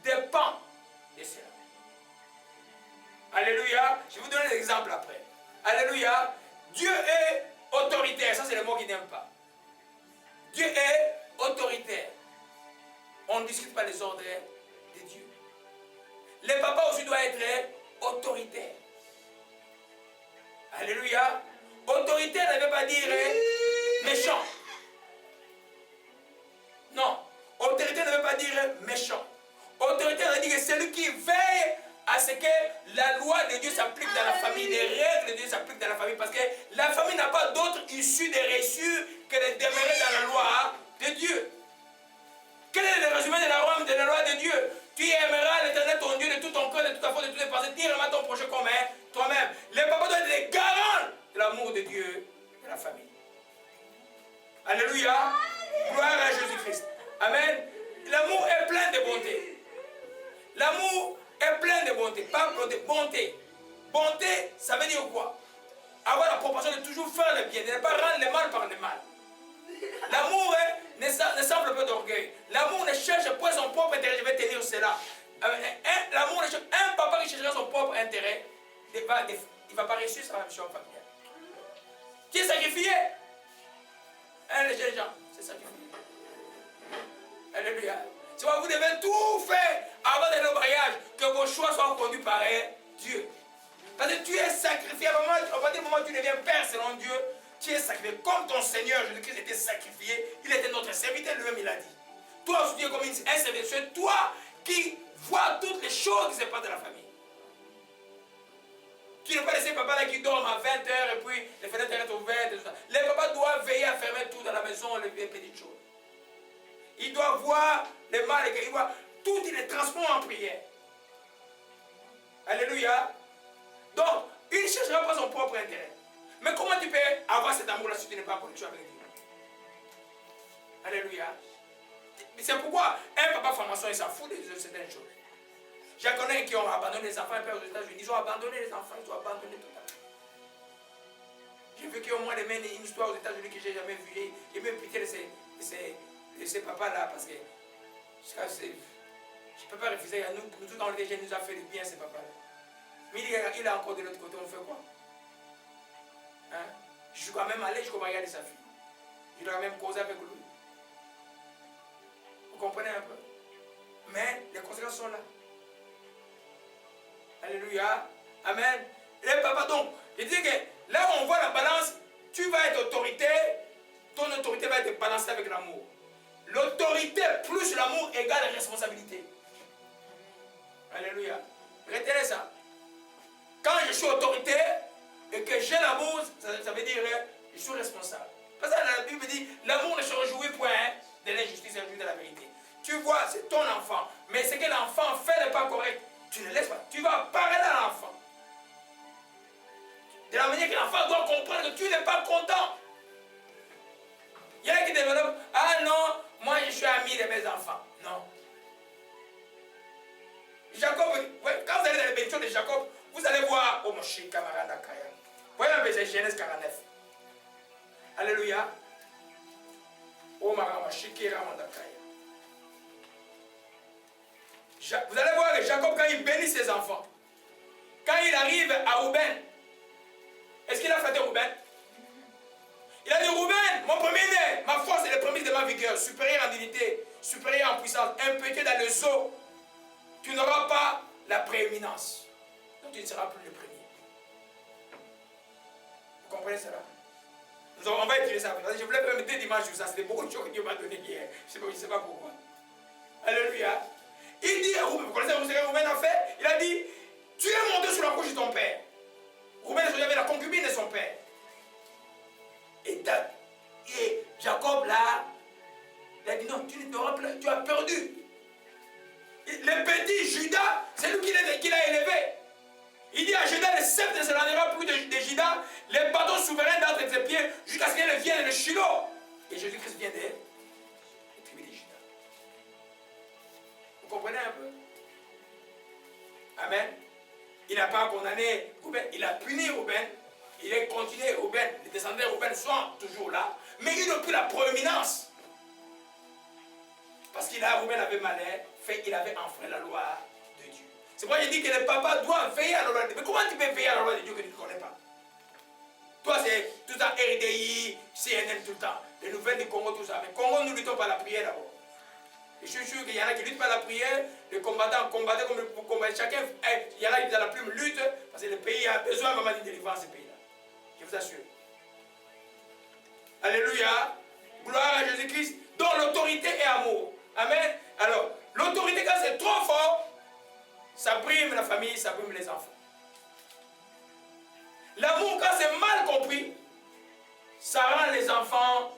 dépend de cela. Alléluia. Je vais vous donner des exemples après. Alléluia. Dieu est autoritaire. Ça, c'est le mot qu'il n'aime pas. Dieu est autoritaire. On ne discute pas les ordres de Dieu. Le papa aussi doit être autoritaire. Alléluia. Autoritaire ne veut pas dire méchant. Non. Autoritaire ne veut pas dire méchant. Autoritaire veut dire que c'est lui qui veille à ce que la loi de Dieu s'applique dans la famille, les règles de Dieu s'appliquent dans la famille, parce que la famille n'a pas d'autre issue de réussite que de demeurer dans la loi de Dieu. Quel est le résumé de la loi de Dieu? Tu aimeras l'Éternel ton Dieu de tout ton cœur, de toute ta force, de toutes tes pensées. Tu aimeras ton prochain comme toi-même. Les papas doivent être des garants de l'amour de Dieu et de la famille. Alléluia. Gloire à Jésus-Christ. Amen. L'amour est plein de bonté. L'amour est plein de bonté. Pas bonté, bonté. Bonté, ça veut dire quoi? Avoir la proportion de toujours faire le bien, de ne pas rendre le mal par le mal. L'amour ne semble pas d'orgueil. L'amour ne cherche pas son propre intérêt. Je vais tenir cela. L'amour ne cherche un papa qui cherchera son propre intérêt. Il ne va pas réussir sa mission familiale. Qui est sacrifié? Les jeunes gens, c'est sacrifié. Alléluia. Tu vois, vous devez tout faire avant d'aller au mariage, que vos choix soient conduits par Dieu. Parce que tu es sacrifié. À partir du moment où tu deviens père selon Dieu, tu es sacrifié. Comme ton Seigneur Jésus-Christ était sacrifié, il était notre serviteur, lui-même il a dit. Toi aussi tu es comme un serviteur. C'est toi qui vois toutes les choses qui se passent dans la famille. Tu ne peux pas laisser papa là qui dort à 20h et puis les fenêtres restent ouvertes. Et tout ça. Les papas doivent veiller à fermer tout dans la maison, les petites choses. Ils doivent voir les mal, ils doivent tout, il les transforme en prière. Alléluia. Donc, il ne cherchera pas son propre intérêt. Mais comment tu peux avoir cet amour-là si tu n'es pas en connexion avec Dieu? Alléluia. C'est pourquoi un papa formation, il s'en fout de certaines choses. J'en connais qui ont abandonné les enfants un peu aux États-Unis. Ils ont abandonné les enfants, ils ont abandonné totalement. J'ai vécu au moins une histoire aux États-Unis que je n'ai jamais vue. J'ai même pitié de ces papas-là parce que je ne peux pas refuser. Nous tous dans les jeunes, nous a fait du bien, ces papas-là. Mais il est encore de l'autre côté, on fait quoi? Hein? Je suis quand même allé jusqu'au mariage de sa fille. Je dois même causer avec lui. Vous comprenez un peu? Mais les conséquences sont là. Alléluia. Amen. Et papa, donc, je dis que là où on voit la balance, tu vas être autorité, ton autorité va être balancée avec l'amour. L'autorité plus l'amour égale responsabilité. Alléluia. Retenez ça. Quand je suis autorité et que j'ai l'amour, ça veut dire je suis responsable. Parce que la Bible dit, l'amour ne se réjouit point de l'injustice et de la vérité. Tu vois, c'est ton enfant. Mais ce que l'enfant fait n'est pas correct. Tu ne laisses pas. Tu vas parler à l'enfant. De la manière que l'enfant doit comprendre que tu n'es pas content. Il y en a qui développent, ah non, moi je suis ami de mes enfants. Non. Jacob, quand vous allez dans les bénédictions de Jacob, vous allez voir, oh mon cher camarade Akaya. Voyez un peu, c'est Genèse 49. Alléluia. Oh ma chikira Mandakaya. Vous allez voir que Jacob, quand il bénit ses enfants, quand il arrive à Rouben, est-ce qu'il a flatté Rouben? Il a dit, Rouben, mon premier-né, ma force est le premier de ma vigueur, supérieur en dignité, supérieur en puissance, impétueux dans le zoo. Tu n'auras pas la prééminence. Donc tu ne seras plus le premier. Vous comprenez cela? On va étudier ça. Je voulais faire 2 dimanches sur ça. C'était beaucoup de choses que Dieu m'a donné hier. Je ne sais pas pourquoi. Alléluia. Il dit à Rouben, vous connaissez ce que Rouben a fait? Il a dit, tu es monté sur la couche de ton père. Rouben avait la concubine de son père. Et Jacob là, il a dit non, tu as perdu. Le petit Judas, c'est lui qui l'a élevé. Il dit à Judas, le sceptre ne se rendra plus de Judas, les bâtons souverains d'entre ses pieds, jusqu'à ce qu'il vienne le Shiloh. Et Jésus-Christ vient des tribus de Judas. Vous comprenez un peu? Amen. Il n'a pas condamné Rouben, il a puni Rouben. Il a continué Rouben, les descendants de Rouben sont toujours là, mais il n'a plus la proéminence. Parce qu'il Rouben avait mal fait, il avait enfreint la loi de Dieu. C'est pourquoi il dit que le papa doit veiller à la loi de Dieu. Mais comment tu peux veiller à la loi de Dieu que tu ne connais pas? Toi, c'est tout le temps RDI, CNN tout le temps. Les nouvelles du Congo, tout ça. Mais Congo, nous luttons par la prière d'abord. Et je suis sûr qu'il y en a qui luttent par la prière, les combattants combattaient comme le combat. Chacun, il y en a qui dans la plume lutte, parce que le pays a besoin vraiment de délivrance, ce pays-là. Je vous assure. Alléluia. Gloire à Jésus-Christ. Donc l'autorité est amour. Amen. Alors, l'autorité, quand c'est trop fort, ça brime la famille, ça brime les enfants. L'amour, quand c'est mal compris, ça rend les enfants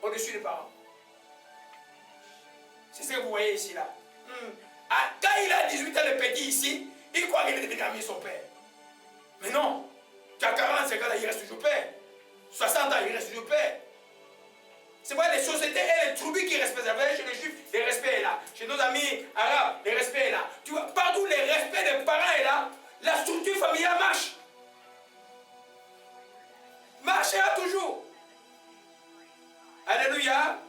au-dessus des parents. C'est ce que vous voyez ici là. Ah, quand il a 18 ans, le petit ici, il croit qu'il est devenu son père. Mais non. Tu as 40, 50 ans, il reste toujours père. 60 ans, il reste toujours père. C'est vrai, les sociétés et les tribus qui respectent. Chez les juifs, le respect est là. Chez nos amis arabes, le respect est là. Tu vois, partout, le respect des parents est là. La structure familiale marche. Marchera toujours. Alléluia.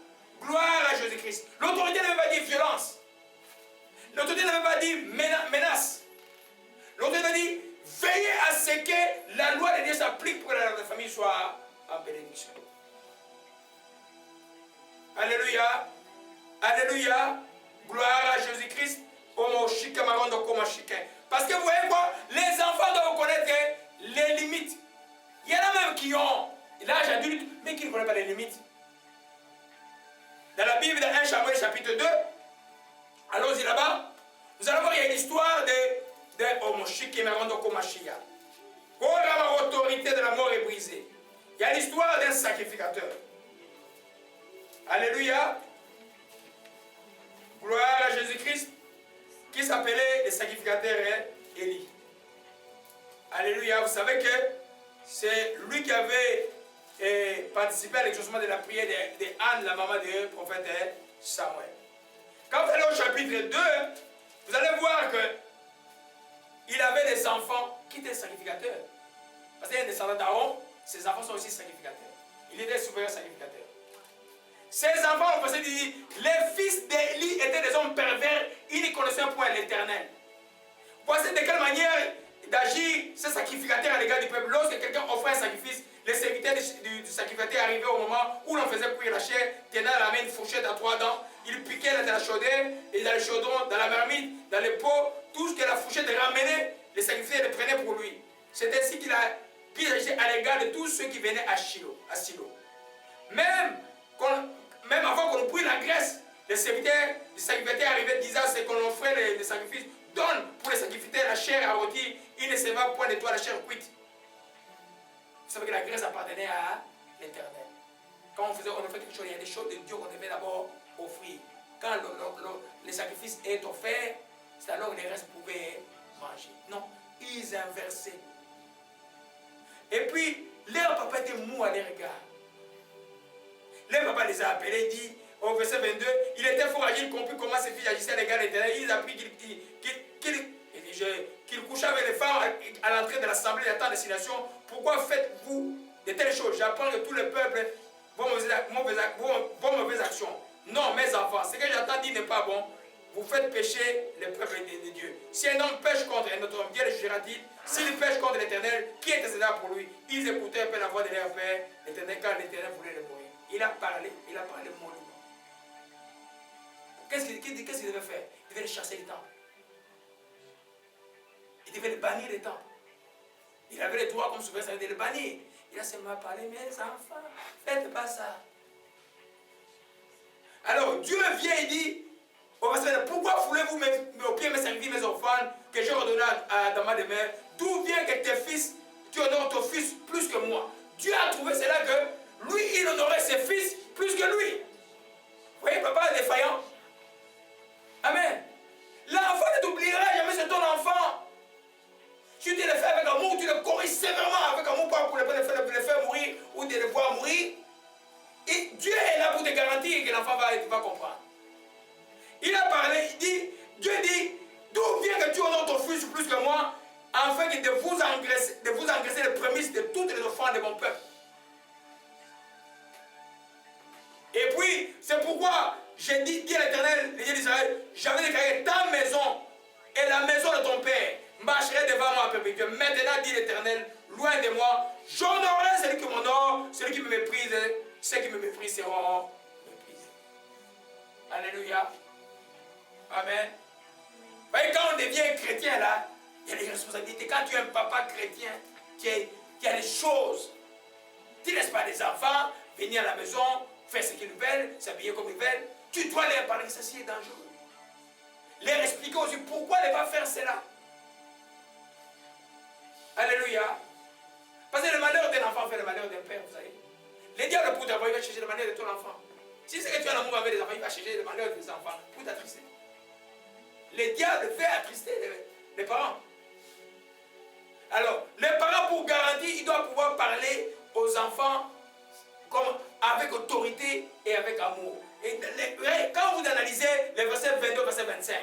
Gloire à Jésus-Christ. L'autorité ne veut pas dire violence. L'autorité ne veut pas dire menace. L'autorité veut dire veiller à ce que la loi de Dieu s'applique pour que la famille soit en bénédiction. Alléluia. Alléluia. Gloire à Jésus-Christ. Parce que vous voyez quoi? Les enfants doivent connaître les limites. Il y en a même qui ont l'âge adulte, mais qui ne connaissent pas les limites. Dans la Bible, dans 1 Samuel chapitre 2, allons-y là-bas, vous allez voir, il y a une histoire de l'autorité de la mort est brisée. Il y a l'histoire d'un sacrificateur. Alléluia. Gloire à Jésus-Christ, qui s'appelait le sacrificateur Élie. Alléluia. Vous savez que c'est lui qui avait participé à l'exaucement de la prière de Anne, la maman du prophète Samuel. Quand vous allez au chapitre 2, vous allez voir qu'il avait des enfants qui étaient sacrificateurs. Parce qu'il y a des descendants d'Aaron, ses enfants sont aussi sacrificateurs. Il était souverain sacrificateur. Ses enfants, on peut dire, les fils d'Élie étaient des hommes pervers, ils ne connaissaient point l'Éternel. Voici de quelle manière d'agir ce sacrificateur à l'égard du peuple. Lorsque quelqu'un offrait un sacrifice, le serviteur du sacrificateur arrivait au moment où l'on faisait cuire la chair, tenant à la main une fourchette à 3 dents, il piquait dans la chaudière, et dans le chaudron, dans la marmite, dans les pots, tout ce que la fourchette ramenait, le sacrificateur le prenait pour lui. C'est ainsi qu'il agissait à l'égard de tous ceux qui venaient à Silo. Même avant qu'on brûle la graisse, le serviteur du sacrificateur arrivait disant c'est qu'on offrait les sacrifices. Donne pour les sacrificateurs la chair à rôtir, il ne se va point de toi la chair cuite. Vous savez que la graisse appartenait à l'Éternel. Quand on fait quelque chose, il y a des choses de Dieu qu'on devait d'abord offrir. Quand le sacrifice est offert, c'est alors que les restes pouvaient manger. Non, ils inversaient. Et puis, leur papa était mou à leur regard. Leur papa les a appelés, dit, au verset 22, il était fort agile, compris comment ses filles agissaient à l'égard de l'Éternel. Il a appris qu'il couchait avec les femmes à l'entrée de l'assemblée des temps de destination. Pourquoi faites-vous de telles choses? J'apprends que tous les peuples vos mauvaises actions. Non, mes enfants, ce que j'entends dire n'est pas bon. Vous faites pécher le peuple de Dieu. Si un homme pêche contre un autre homme, Dieu le jugera-t-il? S'il pêche contre l'Éternel, qui intercédera pour lui? Ils écoutaient un peu la voix de leur père, l'Éternel, quand l'Éternel voulait le mourir. Il a parlé mollement. Qu'est-ce qu'il devait faire? Il devait les chasser des temples. Il devait les bannir des temples. Il avait le droit, comme souverain, de les bannir. Il a seulement parlé, mes enfants, faites pas ça. Alors, Dieu vient et dit, pourquoi voulez-vous au pied me servir mes enfants que j'ai redonné dans ma demeure? D'où vient que tes fils, tu honores ton fils plus que moi? Dieu a trouvé cela que lui, il honorait ses fils plus que lui. Vous voyez, papa est défaillant. Amen. L'enfant ne t'oubliera jamais, c'est ton enfant. Si tu le fais avec amour, tu le corriges sévèrement avec amour, pas pour le faire mourir ou de le voir mourir. Et Dieu est là pour te garantir que l'enfant va comprendre. Il a parlé, Dieu dit, d'où vient que tu honores ton fils plus que moi, afin de vous engraisser les prémices de toutes les offrandes de mon peuple. Et puis, c'est pourquoi j'ai dit à l'Éternel, le Dieu d'Israël, j'avais déclaré ta maison et la maison de ton père marcherait devant moi à perpétuellement. Maintenant, dit l'Éternel, loin de moi, j'honorerai celui qui m'honore, celui qui me méprise, ceux qui me méprisent seront méprisés. Alléluia. Amen. Vous voyez, quand on devient chrétien là, il y a des responsabilités. Quand tu es un papa chrétien, tu as des choses. Tu ne laisses pas les enfants venir à la maison, faire ce qu'ils veulent, s'habiller comme ils veulent. Tu dois leur parler, ceci est dangereux. Leur expliquer aussi pourquoi ne pas faire cela. Alléluia. Parce que le malheur d'un enfant fait le malheur d'un père, vous savez. Le diable pour t'avoir, il va chercher le malheur de ton enfant. Si c'est que tu as l'amour avec les enfants, il va chercher le malheur des enfants pour t'attrister. Le diable fait attrister les parents. Alors, les parents, pour garantir, ils doivent pouvoir parler aux enfants comme avec autorité et avec amour. Et quand vous analysez les versets 22, verset 25,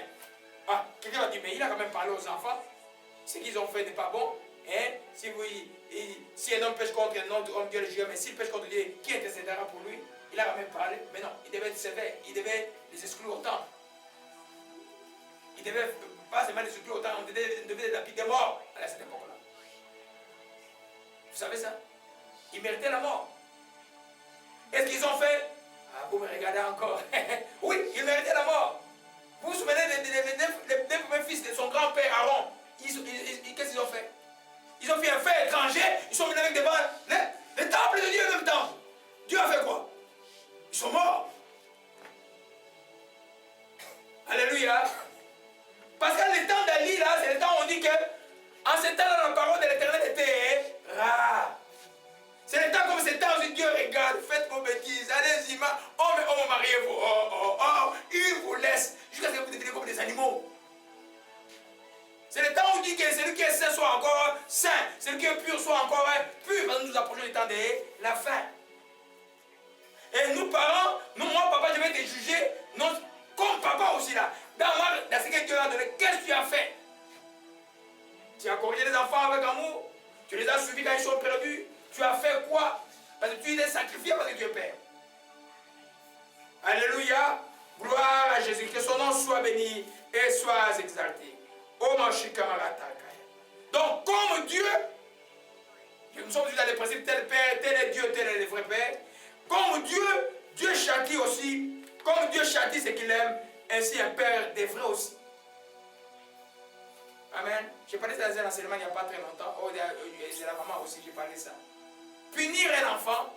quelqu'un va dire, mais il a quand même parlé aux enfants. Ce qu'ils ont fait n'est pas bon. Hein? Si un homme pêche contre un autre homme, Dieu le juge, mais s'il pêche contre Dieu, qui intercédera pour lui? Il a quand même parlé. Mais non, il devait être sévère. Il devait les exclure autant. Il devait pas seulement les exclure autant, on devait les lapider mort à cette époque-là. Vous savez ça? Ils méritaient la mort. Est-ce qu'ils ont fait? Vous me regardez encore. Oui, ils méritaient la mort. Vous vous souvenez des premiers fils de son grand-père Aaron? Qu'est-ce qu'ils ont fait? Ils ont fait un fait étranger. Ils sont venus avec des balles. Le temple de Dieu en même temps. Dieu a fait quoi? Ils sont morts. Alléluia. Parce que le temps d'Ali, là, c'est le temps où on dit que en ce temps-là, la parole de l'Éternel était rare. C'est le temps comme ce temps où Dieu regarde, faites vos bêtises, allez-y, homme, mariez-vous, il vous laisse jusqu'à ce que vous devenez comme des animaux. C'est le temps où dit que celui qui est saint soit encore saint, celui qui est pur soit encore pur, parce que nous approchons du temps de la fin. Et nous parents, moi papa, je vais te juger, non, comme papa aussi là, dans ce que Dieu a donné, qu'est-ce que tu as fait? Tu as corrigé les enfants avec amour, tu les as suivis quand ils sont perdus. Tu as fait quoi? Parce que tu les sacrifié parce que tu es Père. Alléluia. Gloire à Jésus. Que son nom soit béni et soit exalté. Donc, comme Dieu, nous sommes dans les principes, tel Père, tel est Dieu, tel est le vrai Père. Comme Dieu châtie aussi. Comme Dieu châtie ce qu'il aime, ainsi un Père devrait aussi. Amen. J'ai parlé de ça dans un enseignement il n'y a pas très longtemps. C'est la maman aussi, j'ai parlé de ça. Punir un enfant,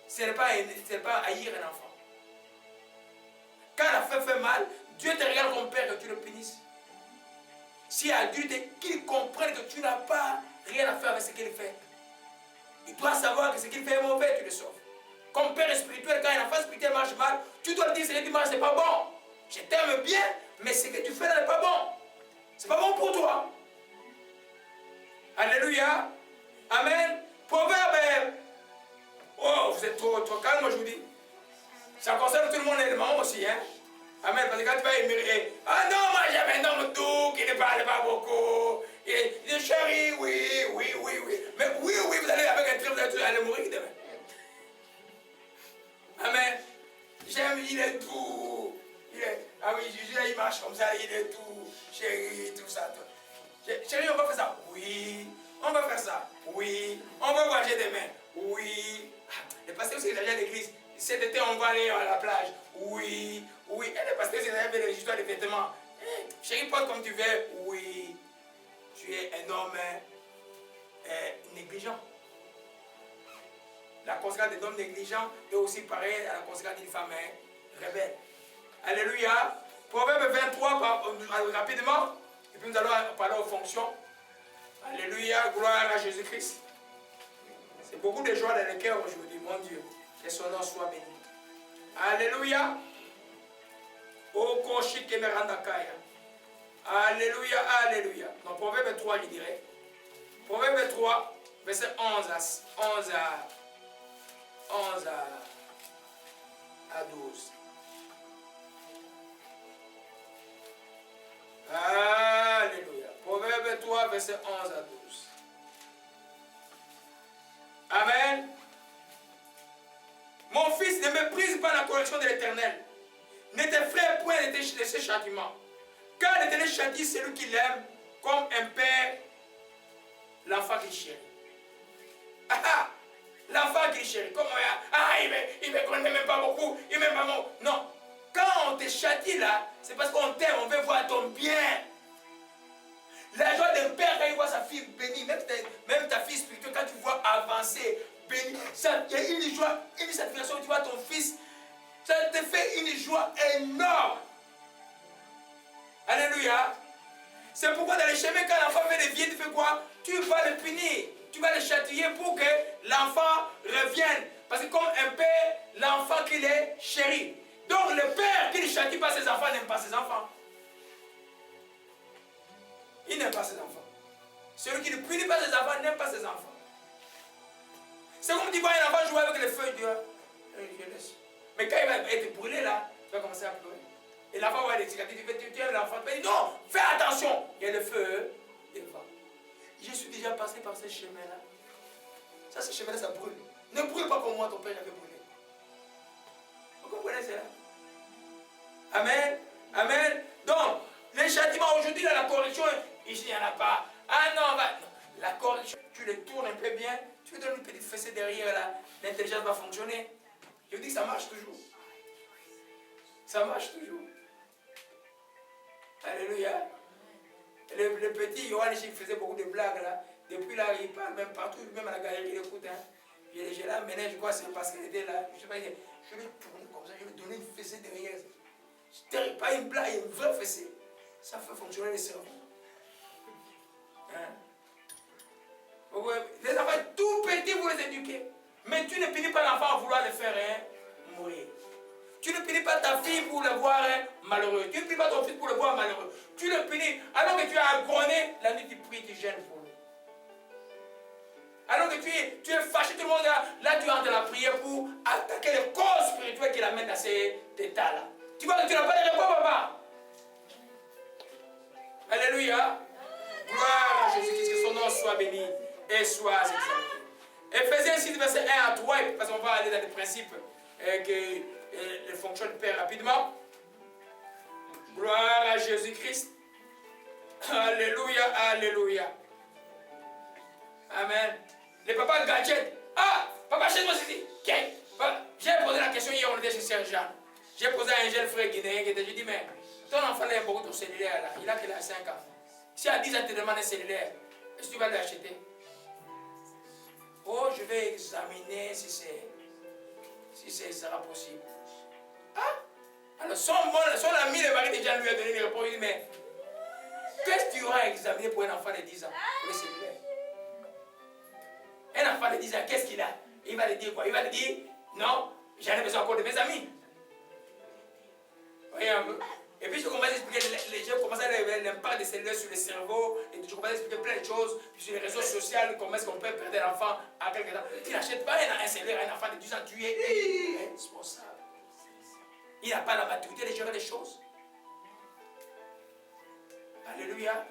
ce n'est pas haïr un enfant. Quand l'enfant fait mal, Dieu te regarde comme père que tu le punisses. Si adulte, qu'il comprenne que tu n'as pas rien à faire avec ce qu'il fait. Il doit savoir que ce qu'il fait est mauvais, tu le sauves. Comme père spirituel, quand un enfant spirituel marche mal, tu dois lui dire ce que tu marches, c'est pas bon. Je t'aime bien, mais ce que tu fais là n'est pas bon. C'est pas bon pour toi. Alléluia. Amen. Proverbe. Oh, vous êtes trop calme, je vous dis. Ça concerne tout le monde et les mamans aussi, hein. Amen. Parce que quand tu vas émirer, ah non, moi j'aime un homme doux qui ne parle pas beaucoup. Il dit chérie, oui. Mais oui, vous allez avec un trip, vous allez mourir demain. Amen. J'aime, il est doux. Ah oui, Jésus, il marche comme ça, il est doux. Chérie, tout ça. Chérie, on va faire ça. Oui. On va faire ça. Oui. On va voyager demain. Oui. Les pasteurs aussi, les gens d'église. Cet été, on va aller à la plage. Oui. Et les pasteurs, ils avaient les histoires de vêtements. Chérie, porte comme tu veux. Oui. Tu es un homme négligent. La conséquence d'un homme négligent est aussi pareille à la conséquence d'une femme rebelle. Alléluia. Proverbe 23, rapidement. Et puis nous allons parler aux fonctions. Alléluia, gloire à Jésus-Christ. C'est beaucoup de joie dans le cœur aujourd'hui, mon Dieu. Que son nom soit béni. Alléluia. Alléluia, alléluia. Donc Proverbe 3, je dirais. Proverbe 3, verset 11 à 12. Alléluia. Proverbe 3, verset 11 à 12. Amen. Mon fils, ne méprise pas la correction de l'Éternel. Ne t'effraie point de ses châtiments. Car l'Éternel châtie celui qui l'aime, comme un père l'enfant qu'il chérit. L'enfant qu'il chérit. Comme il me connaît même pas beaucoup, il m'aime pas beaucoup. Non. Quand on te châtie là, c'est parce qu'on t'aime, on veut voir ton bien. La joie d'un père quand il voit sa fille bénie, même ta fille spirituelle, quand tu vois avancer, bénie, il y a une joie, une satisfaction, tu vois ton fils, ça te fait une joie énorme. Alléluia. C'est pourquoi dans les chemins, quand l'enfant fait des vieux, tu fais quoi? Tu vas le punir, tu vas le châtier pour que l'enfant revienne. Parce que comme un père, l'enfant qu'il est chéri. Donc le père qui ne châtie pas ses enfants n'aime pas ses enfants. Il n'aime pas ses enfants. Celui qui ne punit pas ses enfants n'aime pas ses enfants. C'est comme tu vois un enfant jouer avec les feux, tu vois. Je laisse. Mais quand il va être brûlé là, tu vas commencer à pleurer. Et l'enfant va avoir des cicatrices, tu aimes l'enfant, tu vas dire non, fais attention. Il y a le feu devant. Je suis déjà passé par ce chemin-là. Ça, ce chemin-là, ça brûle. Ne brûle pas comme moi, ton père avait brûlé. Vous comprenez cela? Amen. Amen. Donc, les châtiments aujourd'hui, dans la correction, ici, il n'y en a pas. Ah non, va. Non. La correction, tu le tournes un peu bien, tu lui donnes une petite fessée derrière, là, l'intelligence va fonctionner. Je vous dis que ça marche toujours. Ça marche toujours. Alléluia. Le petit Johan, il faisait beaucoup de blagues là. Depuis là, il parle même partout, même à la galerie, il écoute. Hein. Je l'ai amené, je crois que c'est parce qu'il était là. Je sais pas, je lui tourne comme ça, je lui donne une fessée derrière. C'était pas une blague, une vraie fessée. Ça fait fonctionner le cerveau. Hein? Les enfants tout petits, vous les éduquez. Mais tu ne punis pas l'enfant à vouloir le faire mourir. Tu ne punis pas ta fille pour le voir malheureux. Tu ne punis pas ton fils pour le voir malheureux. Tu le punis alors que tu as agronné, la nuit tu pries, tu gênes pour lui. Alors que tu es fâché, tout le monde là tu entres dans la prière pour attaquer les causes spirituelles qui l'amènent à cet état-là. Tu vois que tu n'as pas de réponse, papa. Alléluia. Gloire à Jésus-Christ, que son nom soit béni et soit exalté. Ephésiens 6, verset 1 à 3, parce qu'on va aller dans les principes qui fonctionnent hyper rapidement. Gloire à Jésus-Christ. Alléluia, alléluia. Amen. Les papas gadgets. Ah, papa, chez moi, c'est okay. J'ai posé la question hier, on était chez Sergent. J'ai posé à un jeune frère guinéen qui était, je dis, mais ton enfant aime beaucoup ton cellulaire là. Il a qu'il a 5 ans. Si à 10 ans, tu te demandes un cellulaire, est-ce que tu vas l'acheter? Oh, je vais examiner si ça sera possible. Ah? Alors, son ami, le mari déjà lui a donné des réponses. Il dit, mais qu'est-ce que tu auras examiné pour un enfant de 10 ans? Pour le cellulaire. Un enfant de 10 ans, qu'est-ce qu'il a? Il va lui dire quoi? Il va lui dire, non, j'en ai besoin encore de mes amis. Voyez un peu? Et puis je commence à expliquer, les gens commencent à l'impact des cellulaires sur le cerveau, et je commence à expliquer plein de choses, puis sur les réseaux sociaux, comment est-ce qu'on peut perdre l'enfant à quelques temps. Tu n'achètes pas un cellulaire à un enfant de 10 ans, tu es responsable. Il n'a pas la maturité de gérer les choses. Alléluia.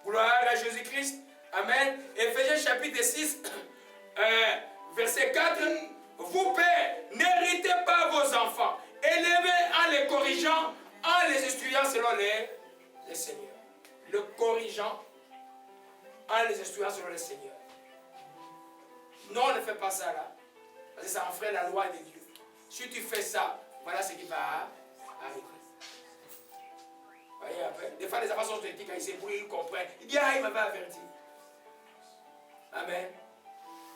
Gloire à Jésus-Christ. Amen. Ephésiens chapitre 6, verset 4. Vous, pères, n'héritez pas vos enfants. Élevez en les corrigeant, en les instruisant selon les Seigneurs. Le corrigeant, en les instruisant selon les Seigneurs. Non, ne fais pas ça là. Parce que ça enfreint la loi de Dieu. Si tu fais ça, voilà ce qui va arriver. Voyez après. Des fois, les enfants sont critiques, ils s'ébrouillent, ils comprennent. Il dit, ah, il m'avait averti. Amen.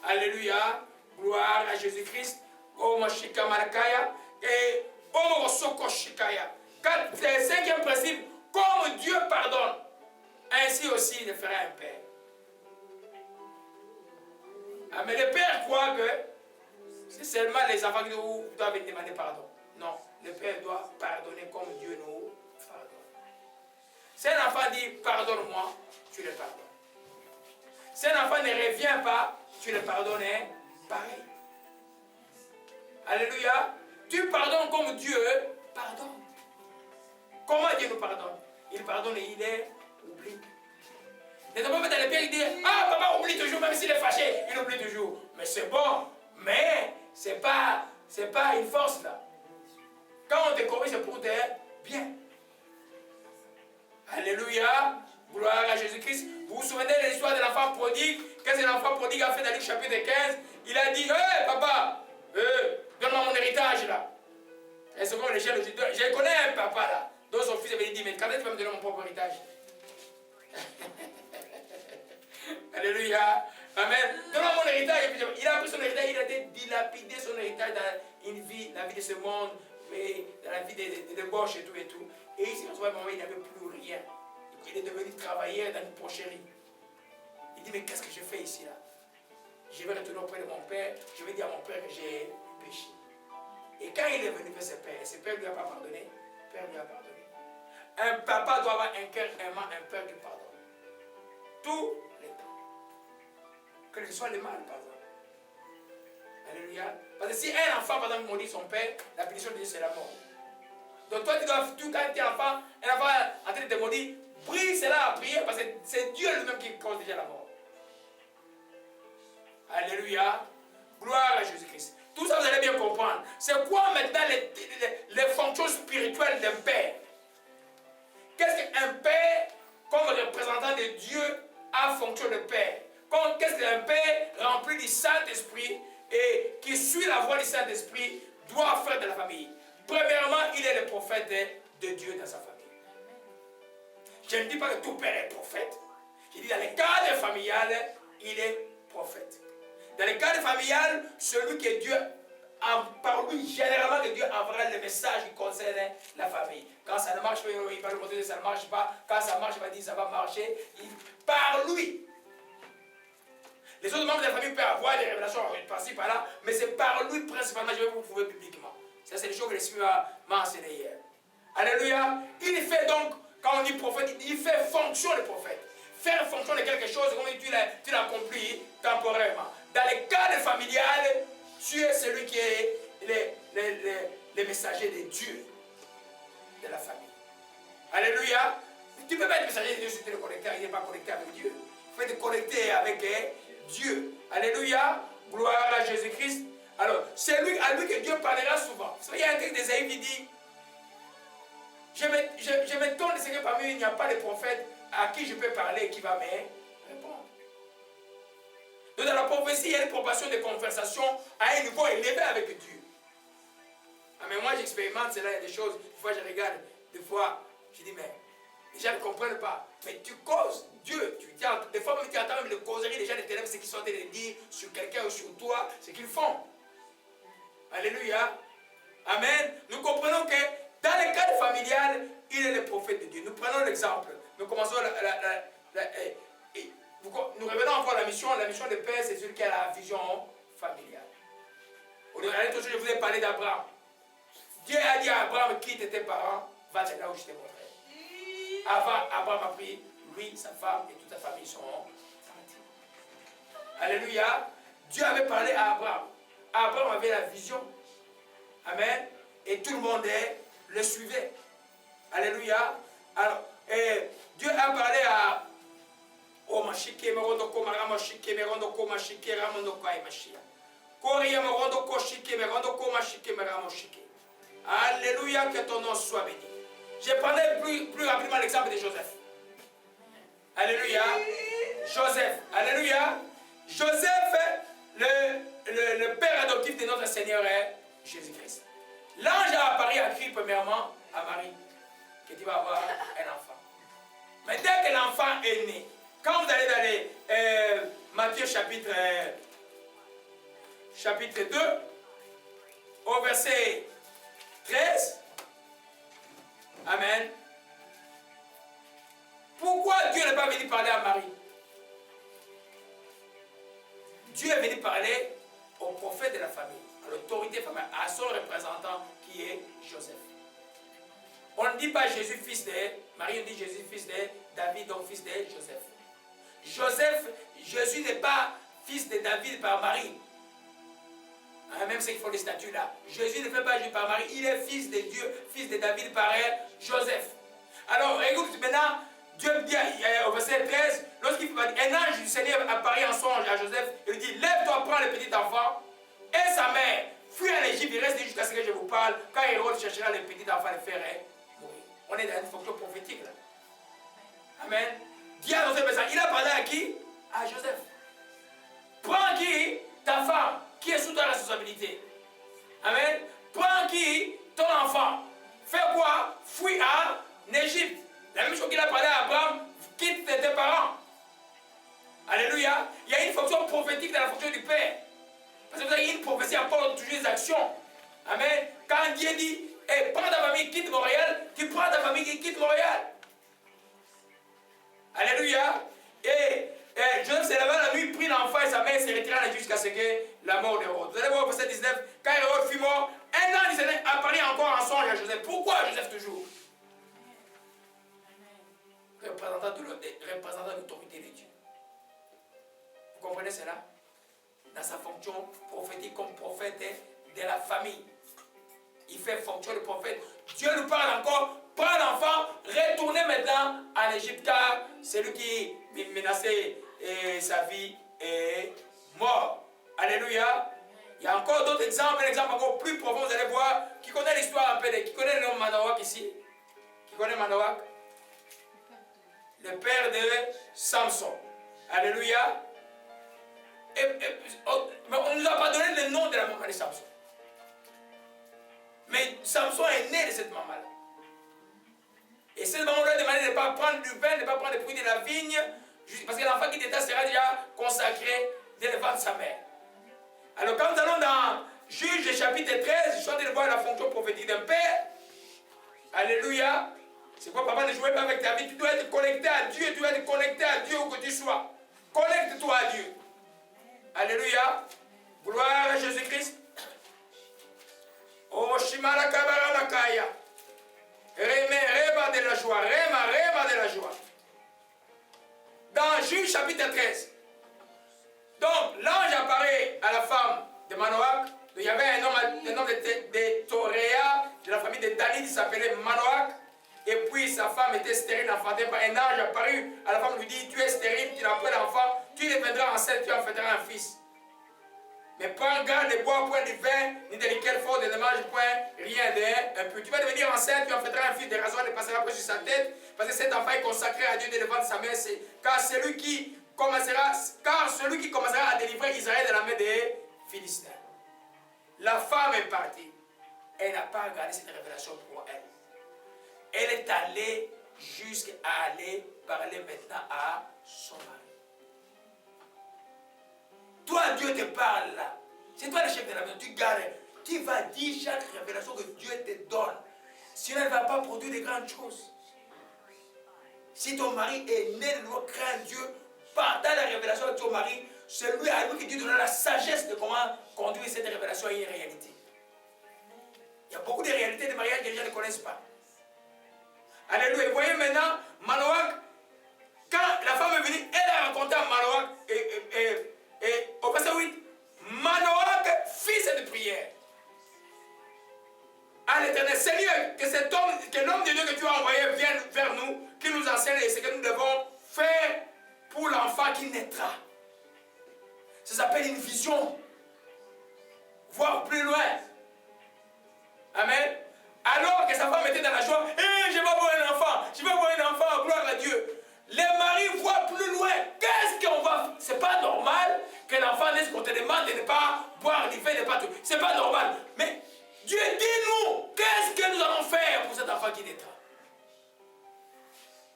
Alléluia. Gloire à Jésus-Christ. Omo Shika Marakaya. Et Omo Soko Shikaya. Cinquième principe, comme Dieu pardonne, ainsi aussi il le fera un père. Amen. Le père croit que c'est seulement les enfants qui doivent demander pardon. Non, le père doit pardonner comme Dieu nous pardonne. Si un enfant dit pardonne-moi, tu le pardonnes. Si un enfant ne revient pas, tu le pardonnes pareil. Alléluia. Tu pardonnes comme Dieu pardonne. Comment Dieu nous pardonne? Il pardonne et il est oublie. Les enfants dans les pieds, ils disent, ah, papa oublie toujours, même s'il est fâché, il oublie toujours. Mais c'est bon, mais c'est pas une force là. Quand on te corrige, c'est pour te bien. Alléluia. Gloire à Jésus-Christ. Vous vous souvenez de l'histoire de l'enfant prodigue? Qu'est-ce que l'enfant prodigue a fait dans Luc chapitre 15? Il a dit, hé papa, donne-moi mon héritage là. Et c'est comme les jeunes, je connais un papa là, dont son fils avait dit, mais quand est-ce que tu vas me donner mon propre héritage? Alléluia. Amen. Donne-moi mon héritage. Il a pris son héritage, il a dilapidé son héritage dans une vie, la vie de ce monde, mais dans la vie de débauche et tout et tout. Et il s'est retrouvé à un moment où il n'avait plus rien. Il est devenu travailleur dans une porcherie. Il dit, mais qu'est-ce que je fais ici là? je vais retourner auprès de mon père, je vais dire à mon père que j'ai péché. Et quand il est venu vers ses pères ne lui a pas pardonné, le père lui a pardonné. Un papa doit avoir un cœur aimant, un père qui pardonne. Tout les temps. Que ce soit le mal, par exemple. Alléluia. Parce que si un enfant, par exemple, maudit son père, la punition de Dieu, c'est la mort. Donc toi, tu dois, tout quand tu es enfant, un enfant en train de te maudire, prie cela à prier, parce que c'est Dieu lui-même qui cause déjà la mort. Alléluia. Gloire à Jésus-Christ. Tout ça, vous allez bien comprendre. C'est quoi maintenant les fonctions spirituelles d'un père? Qu'est-ce qu'un père, comme représentant de Dieu, a fonction de père? Qu'est-ce qu'un père rempli du Saint-Esprit et qui suit la voie du Saint-Esprit doit faire de la famille? Premièrement, il est le prophète de Dieu dans sa famille. Je ne dis pas que tout père est prophète. Je dis dans le cadre familial, il est prophète. Dans le cadre familial, celui que Dieu a, par lui, généralement, que Dieu enverra le message qui concerne la famille. Quand ça ne marche pas, il va lui montrer que ça ne marche pas. Quand ça marche, il va dire que ça va marcher. Par lui. Les autres membres de la famille peuvent avoir des révélations par-ci, par-là, mais c'est par lui principalement, je vais vous prouver publiquement. Ça, c'est les choses que l'Esprit m'a enseigné hier. Alléluia. Il fait donc, quand on dit prophète, il fait fonction de prophète. Faire fonction de quelque chose, comme tu l'accomplis temporairement. Dans le cadre familial, tu es celui qui est le messager de Dieu, de la famille. Alléluia. Tu ne peux pas être messager de Dieu si tu es connecté, il n'est pas connecté avec Dieu. Il faut te connecter avec Dieu. Alléluia. Gloire à Jésus-Christ. Alors, c'est à lui que Dieu parlera souvent. Il y a un texte d'Ésaïe qui dit, je m'étonne de ce que parmi eux, il n'y a pas de prophète à qui je peux parler et qui va me répondre. Donc dans la prophétie, il y a une proportion de conversation à un niveau élevé avec Dieu. Ah, mais moi j'expérimente cela, il y a des choses, des fois je regarde, des fois je dis mais les gens ne comprennent pas. Mais tu causes Dieu, des fois même tu entends même les causeries des gens de ténèbres, ce qu'ils sont en train de dire sur quelqu'un ou sur toi, ce qu'ils font. Alléluia. Amen. Nous comprenons que dans le cadre familial, il est le prophète de Dieu. Nous prenons l'exemple. Nous commençons nous revenons encore à la mission. La mission de Père, c'est celui qui a la vision familiale. L'année prochaine, je vous ai parlé d'Abraham. Dieu a dit à Abraham, quitte tes parents, va là où je t'ai montré. Avant, Abraham a pris, lui, sa femme et toute sa famille sont partis. Alléluia. Dieu avait parlé à Abraham. Abraham avait la vision. Amen. Et tout le monde le suivait. Alléluia. Alors, Dieu a parlé à Omashike merondo komarama shike merondo komashike ramondo kaimashia. Koria merondo koshike merondo komashike meramo shike. Alléluia, que ton nom soit béni. Je prendrai plus rapidement l'exemple de Joseph. Alléluia. Joseph. Alléluia. Joseph, le père adoptif de notre Seigneur est Jésus-Christ. L'ange a apparu à Christ premièrement à Marie, que tu vas avoir un enfant. Mais dès que l'enfant est né, quand vous allez dans Matthieu chapitre 2, au verset 13, Amen. Pourquoi Dieu n'est pas venu parler à Marie? Dieu est venu parler au prophète de la famille, à l'autorité familiale, à son représentant qui est Joseph. On ne dit pas Jésus fils de Marie, on dit Jésus fils de David, donc fils de Joseph. Jésus n'est pas fils de David par Marie. Même ceux qui font des statues là. Jésus ne fait pas Jésus par Marie, il est fils de Dieu, fils de David par Joseph. Alors écoute maintenant, Dieu dit au verset 13, lorsqu'il va dire, un ange du Seigneur apparaît en songe à Joseph, il lui dit, lève-toi, prends le petit enfant et sa mère, fuis en Égypte, il reste jusqu'à ce que je vous parle, quand Hérode cherchera le petit enfant, le faire mourir. On est dans une fonction prophétique là. Amen. Dieu a annoncé ça. Il a parlé à qui? À Joseph. Prends qui? Ta femme, qui est sous ta responsabilité. Amen. Prends qui? Ton enfant. Fais quoi? Fuis en Égypte. La même chose qu'il a parlé à Abraham, quitte tes parents. Alléluia. Il y a une fonction prophétique dans la fonction du Père. Parce que vous avez une prophétie apporte toujours des actions. Amen. Quand Dieu dit, hey, prends ta famille, quitte Montréal, tu prends ta famille qui quitte Montréal. Alléluia. Et Joseph s'est levé la nuit, prit l'enfant et sa mère se retira jusqu'à ce que la mort d'Hérode. Vous allez voir au verset 19, quand Hérode fut mort, un ange apparut encore en songe à Joseph. Pourquoi Joseph toujours? Représentant de l'autorité de Dieu. Vous comprenez cela? Dans sa fonction prophétique comme prophète de la famille. Il fait fonction de prophète. Dieu nous parle encore. Prends l'enfant, retournez maintenant en Égypte car celui qui menaçait sa vie est mort. Alléluia. Il y a encore d'autres exemples, un exemple encore plus profond, vous allez voir. Qui connaît l'histoire un peu, qui connaît le nom Manoach ici? Qui connaît Manoach? Le père de Samson. Alléluia. Mais on ne nous a pas donné le nom de la maman de Samson. Mais Samson est né de cette maman-là. Et cette maman-là demandé de ne pas prendre du vin, de ne pas prendre des fruits de la vigne, parce que l'enfant qui était sera déjà consacré dès le ventre de sa mère. Alors quand nous allons dans Juge chapitre 13, je suis en train de voir la fonction prophétique d'un père. Alléluia. C'est quoi, papa, ne jouez pas avec ta vie. Tu dois être connecté à Dieu, tu dois être connecté à Dieu où que tu sois. Connecte-toi à Dieu. Alléluia. Gloire à Jésus-Christ. Oh, Shimala Kabara Nakaya. Reba de la joie. Rema de la joie. Dans Juge chapitre 13. Donc, l'ange apparaît à la femme de Manoach. Il y avait un homme de Toréa, de la famille de Dani, qui s'appelait Manoach. Et puis sa femme était stérile, enfantée par un ange apparu. À la femme lui dit, tu es stérile, tu n'as pas d'enfant, tu deviendras enceinte, tu enfanteras un fils. Mais prends garde, ne bois point du vin, ni de liqueur fort, ne mange point rien d'un peu. Tu vas devenir enceinte, tu enfanteras un fils, des raisons ne passera pas sur sa tête, parce que cet enfant est consacré à Dieu dès le ventre de sa mère. Car celui qui commencera à délivrer Israël de la main des Philistins. La femme est partie. Elle n'a pas regardé cette révélation pour elle. Elle est allée jusqu'à aller parler maintenant à son mari. Toi, Dieu te parle là. C'est toi le chef de la maison. Tu gardes. Tu vas dire chaque révélation que Dieu te donne. Sinon, elle ne va pas produire de grandes choses. Si ton mari est né de loi, crains Dieu, partage la révélation de ton mari. C'est lui à lui que Dieu donnera la sagesse de comment conduire cette révélation à une réalité. Il y a beaucoup de réalités de mariage que les gens ne connaissent pas. Alléluia. Vous voyez maintenant, Manoach, quand la femme est venue, elle a rencontré Manoach et au verset 8, Manoach fit cette prière à l'Éternel. Seigneur, que cet homme, que l'homme de Dieu que tu as envoyé vienne vers nous, qui nous enseigne ce que nous devons faire pour l'enfant qui naîtra. Ça s'appelle une vision. Voir plus loin. Amen. Alors que sa femme était dans la joie, je vais avoir un enfant, je vais avoir un enfant, gloire à Dieu. Les maris voient plus loin. Qu'est-ce qu'on va... C'est pas normal que l'enfant naisse qu'on te demande de ne pas boire du vin, de ne pas tout. C'est pas normal. Mais Dieu dit-nous, qu'est-ce que nous allons faire pour cet enfant qui naîtra?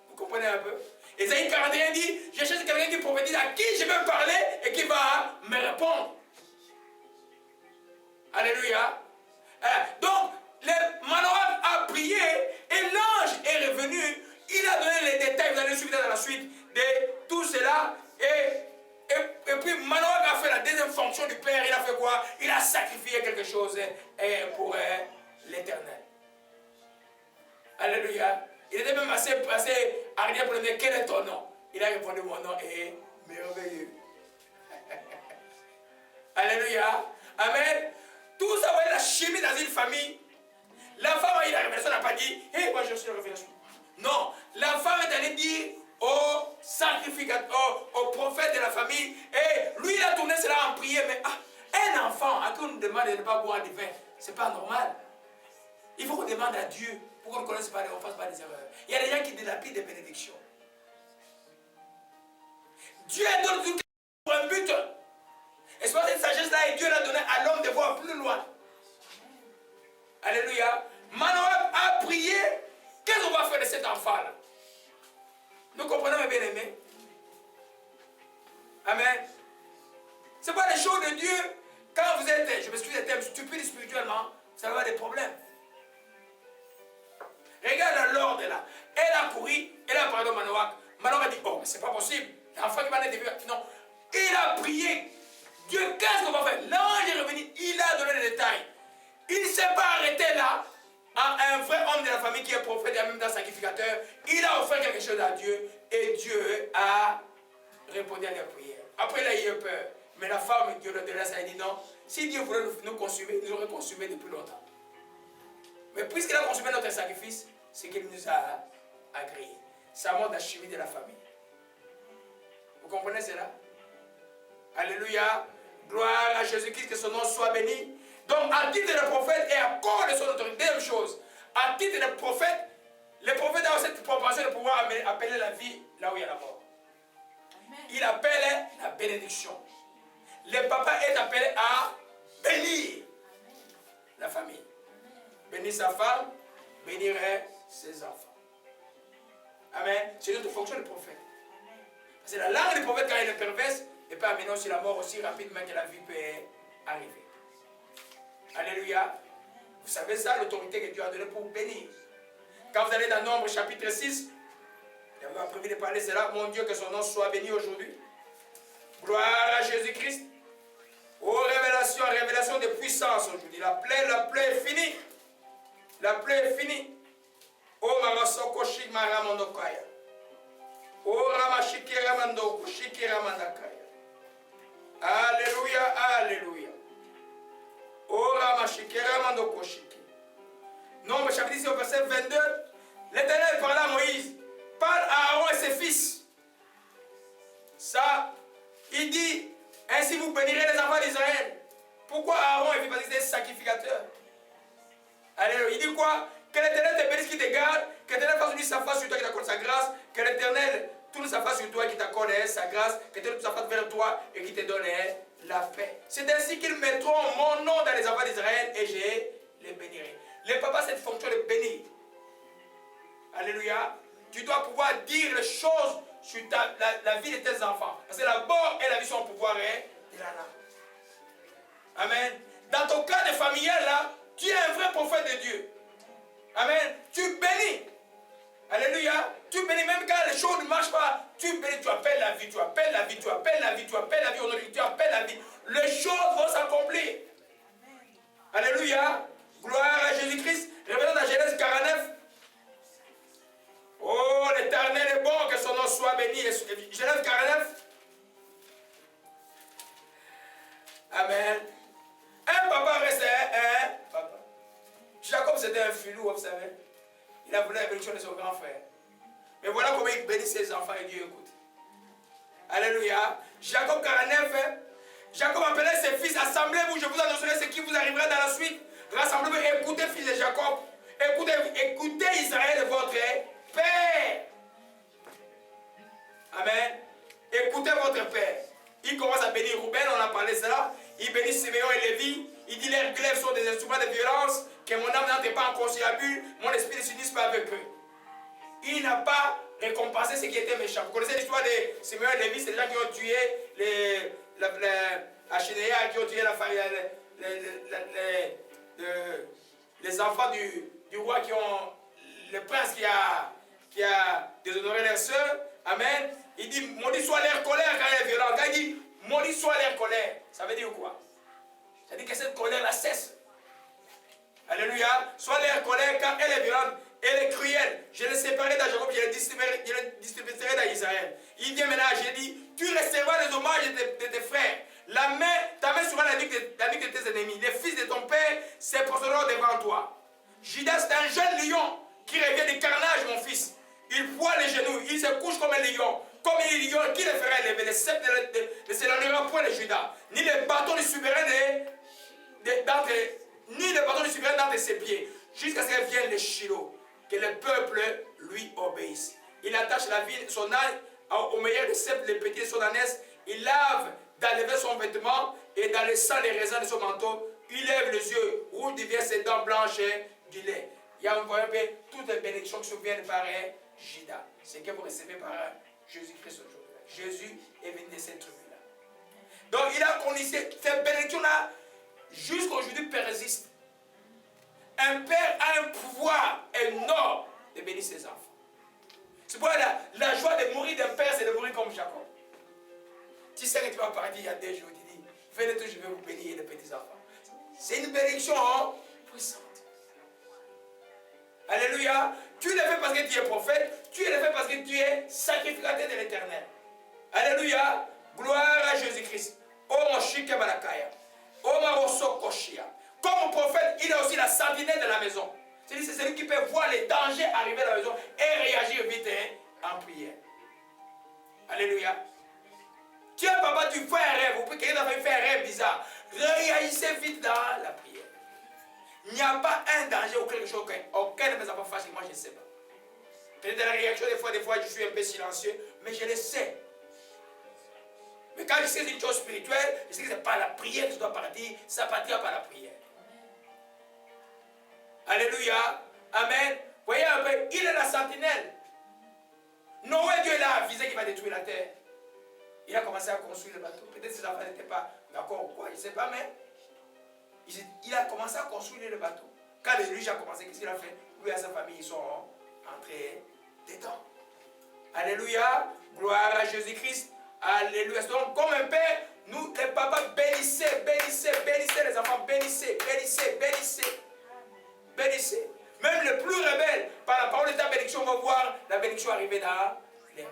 Vous comprenez un peu? Ésaïe 41 dit, je cherche quelqu'un qui prophétise à qui je vais parler et qui va me répondre. Alléluia. Donc, Manoach a prié et l'ange est revenu. Il a donné les détails, vous allez suivre dans la suite de tout cela. Et puis Manoach a fait la deuxième fonction du Père. Il a fait quoi? Il a sacrifié quelque chose pour l'Éternel. Alléluia. Il était même assez arrière pour lui dire, quel est ton nom? Il a répondu, mon nom est merveilleux. Alléluia. Amen. Tout ça, vous voyez la chimie dans une famille. La femme a eu la révélation, n'a pas dit, hé, moi je suis la révélation. Non, la femme est allée dire au sacrificateur, au prophète de la famille, et lui il a tourné cela en prière, mais un enfant à qui on nous demande de ne pas boire du vin, c'est pas normal. Il faut qu'on demande à Dieu pour qu'on ne connaisse pas, on ne fasse pas des erreurs. Il y a des gens qui dilapident des bénédictions. Dieu donne tout pour un but. Et soit cette sagesse-là, et Dieu l'a donné à l'homme de voir plus loin. Alléluia. Manoach a prié. Qu'est-ce qu'on va faire de cet enfant-là? Nous comprenons, mes bien-aimés? Amen. C'est pas les choses de Dieu. Quand vous êtes, je m'excuse des termes, stupide spirituellement, ça va avoir des problèmes. Regarde l'ordre là. Elle a couru, elle a parlé à Manoach. Manoach a dit, oh, mais c'est pas possible. L'enfant qui va naître, non. Il a prié. Dieu, qu'est-ce qu'on va faire? L'ange est revenu, il a donné les détails. Il ne s'est pas arrêté là, à un vrai homme de la famille qui est prophète et en même temps sacrificateur. Il a offert quelque chose à Dieu et Dieu a répondu à la prière. Après, il a eu peur. Mais la femme, Dieu de là, ça a dit non. Si Dieu voulait nous consumer, il nous aurait consumé depuis longtemps. Mais puisqu'il a consumé notre sacrifice, c'est qu'il nous a agréé. Ça montre la chimie de la famille. Vous comprenez cela? Alléluia. Gloire à Jésus-Christ, que son nom soit béni. Donc, à titre de prophète et à cause de son autorité, deuxième chose, à titre de prophète, les prophètes ont cette propension de pouvoir appeler la vie là où il y a la mort. Il appelle la bénédiction. Le papa est appelé à bénir la famille. Bénir sa femme, bénir ses enfants. Amen. C'est notre fonction de prophète. C'est la langue du prophète quand il est perverse, et pas amener aussi la mort aussi rapidement que la vie peut arriver. Alléluia. Vous savez ça, l'autorité que Dieu a donnée pour bénir. Quand vous allez dans Nombre chapitre 6, j'avais prévu de parler de cela. Mon Dieu, que son nom soit béni aujourd'hui. Gloire à Jésus-Christ. Oh, révélation de puissance aujourd'hui. La plaie est finie. La plaie est finie. Oh, Mamasoko Shik Maramondokaya. Oh, Ramashiki Ramandoko Shiki Ramandakaya. Alléluia, alléluia. Oh, Ramashiki Ramandoko Shiki. Nombre chapitre 6, verset 22. L'Éternel parla à Moïse. Parle à Aaron et ses fils. Ça, il dit, ainsi vous bénirez les enfants d'Israël. Pourquoi Aaron est parce qu'il est sacrificateur? Alléluia. Il dit quoi? Que l'Éternel te bénisse, qui te garde, que l'Éternel fasse sa face sur toi, qui t'accorde sa grâce, que l'Éternel tourne sa face sur toi, qui t'accorde sa grâce, que l'Éternel tourne sa face vers toi et qui te donne la paix. C'est ainsi qu'ils mettront mon nom dans les enfants d'Israël et je les bénirai. Le papa a cette fonction de bénir. Alléluia. Tu dois pouvoir dire les choses sur la vie de tes enfants. Parce que la mort et la vie sont au pouvoir de la langue. Amen. Dans ton cas de familial là, tu es un vrai prophète de Dieu. Amen. Tu bénis. Alléluia. Tu bénis même quand les choses ne marchent pas. Tu bénis, tu appelles la vie, tu appelles la vie, tu appelles la vie, tu appelles la vie, tu appelles la vie. Les choses vont s'accomplir. Alléluia. Gloire à Jésus-Christ. Revenons dans Genèse 49. Oh, l'Éternel est bon, que son nom soit béni. Genèse 49. Amen. Un papa restait un papa. Jacob, c'était un filou, vous savez. Il a voulu la bénédiction de son grand frère. Mais voilà comment il bénit ses enfants et Dieu écoute. Alléluia. Jacob 49. Jacob appelait ses fils. Assemblez-vous, je vous annoncerai ce qui vous arrivera dans la suite. Rassemblez-vous, écoutez, fils de Jacob. Écoutez Israël, votre Père. Amen. Écoutez votre Père. Il commence à bénir Rouben, on a parlé de cela. Il bénit Siméon et Lévi. Il dit, leurs glaives sont des instruments de violence, que mon âme n'entre pas en conciliabule, mon esprit ne s'unisse pas avec eux. Il n'a pas récompensé ce qui était méchant. Vous connaissez l'histoire de Siméon et Lévi, c'est les gens qui ont tué Achénéa, qui ont tué les enfants du roi, qui ont le prince qui a déshonoré leurs sœurs. Amen. Il dit, maudit soit leur colère quand elle est violente. Quand il dit, maudit soit leur colère, ça veut dire quoi? Ça veut dire que cette colère-là cesse. Alléluia. Soit leur colère quand elle est violente, elle est cruelle. Je l'ai séparé dans Jacob, je l'ai distribué dans Israël. Il vient maintenant, j'ai dit, tu recevras les hommages de tes frères. Ta main sera la nuque de tes ennemis. Les fils de ton père se posteront devant toi. Judas, c'est un jeune lion qui revient du carnage, mon fils. Il pointe les genoux, il se couche comme un lion. Comme un lion, qui le fera lever? Le sceptre ne s'éloignera point de Judas. Ni le bâton du souverain d'entre ses pieds. Jusqu'à ce qu'elle vienne le Shiloh. Que le peuple lui obéisse. Il attache la vie, son âne au meilleur de sceptre, le petit de son ânesse. Il lave d'enlever son vêtement et dans le sang les raisins de son manteau. Il lève les yeux, rouge devient ses dents blanches du lait. Il y a un peu toutes les bénédictions qui viennent par Judas. C'est que vous recevez par Jésus-Christ aujourd'hui. Jésus est venu de cette tribu-là. Donc il a connu cette bénédiction-là jusqu'à aujourd'hui persiste. Un père a un pouvoir énorme de bénir ses enfants. C'est pourquoi la joie de mourir d'un père, c'est de mourir comme Jacob. Tu sais que tu vas partir il y a 2 jours, tu dis, Venez tous, je vais vous bénir les petits enfants. C'est une bénédiction puissante. Alléluia. Tu le fais parce que tu es prophète. Tu le fais parce que tu es sacrificateur de l'Éternel. Alléluia. Gloire à Jésus-Christ. Oh mon chique balakaya. Oh ma rosokoshia. Comme prophète, il est aussi la sentinelle de la maison. C'est celui qui peut voir les dangers arriver à la maison et réagir vite en prière. Alléluia. Tu es papa, tu fais un rêve. Ou quelqu'un t'a fait faire un rêve bizarre. Réagissez vite dans la prière. Il n'y a pas un danger ou quelque chose auquel ne me a pas fâché. Moi, je ne sais pas. Peut-être la réaction, des fois, je suis un peu silencieux, mais je le sais. Mais quand je sais une chose spirituelle, je sais que ce n'est pas la prière qui doit partir, ça partira par la prière. Alléluia. Amen. Voyez un peu, il est la sentinelle. Noé, Dieu l'a avisé qu'il va détruire la terre. Il a commencé à construire le bateau. Peut-être que ses enfants n'étaient pas d'accord ou quoi, je ne sais pas, mais il a commencé à construire le bateau. Quand le déluge a commencé, qu'est-ce qu'il a fait? Lui et sa famille, ils sont entrés dedans. Alléluia. Gloire à Jésus-Christ. Alléluia. Donc, comme un père, nous, les papas, bénissez, bénissez, bénissez les enfants, bénissez, bénissez, bénissez. Bénissez. Même le plus rebelle, par la parole de ta bénédiction, on va voir la bénédiction arriver dans les mains.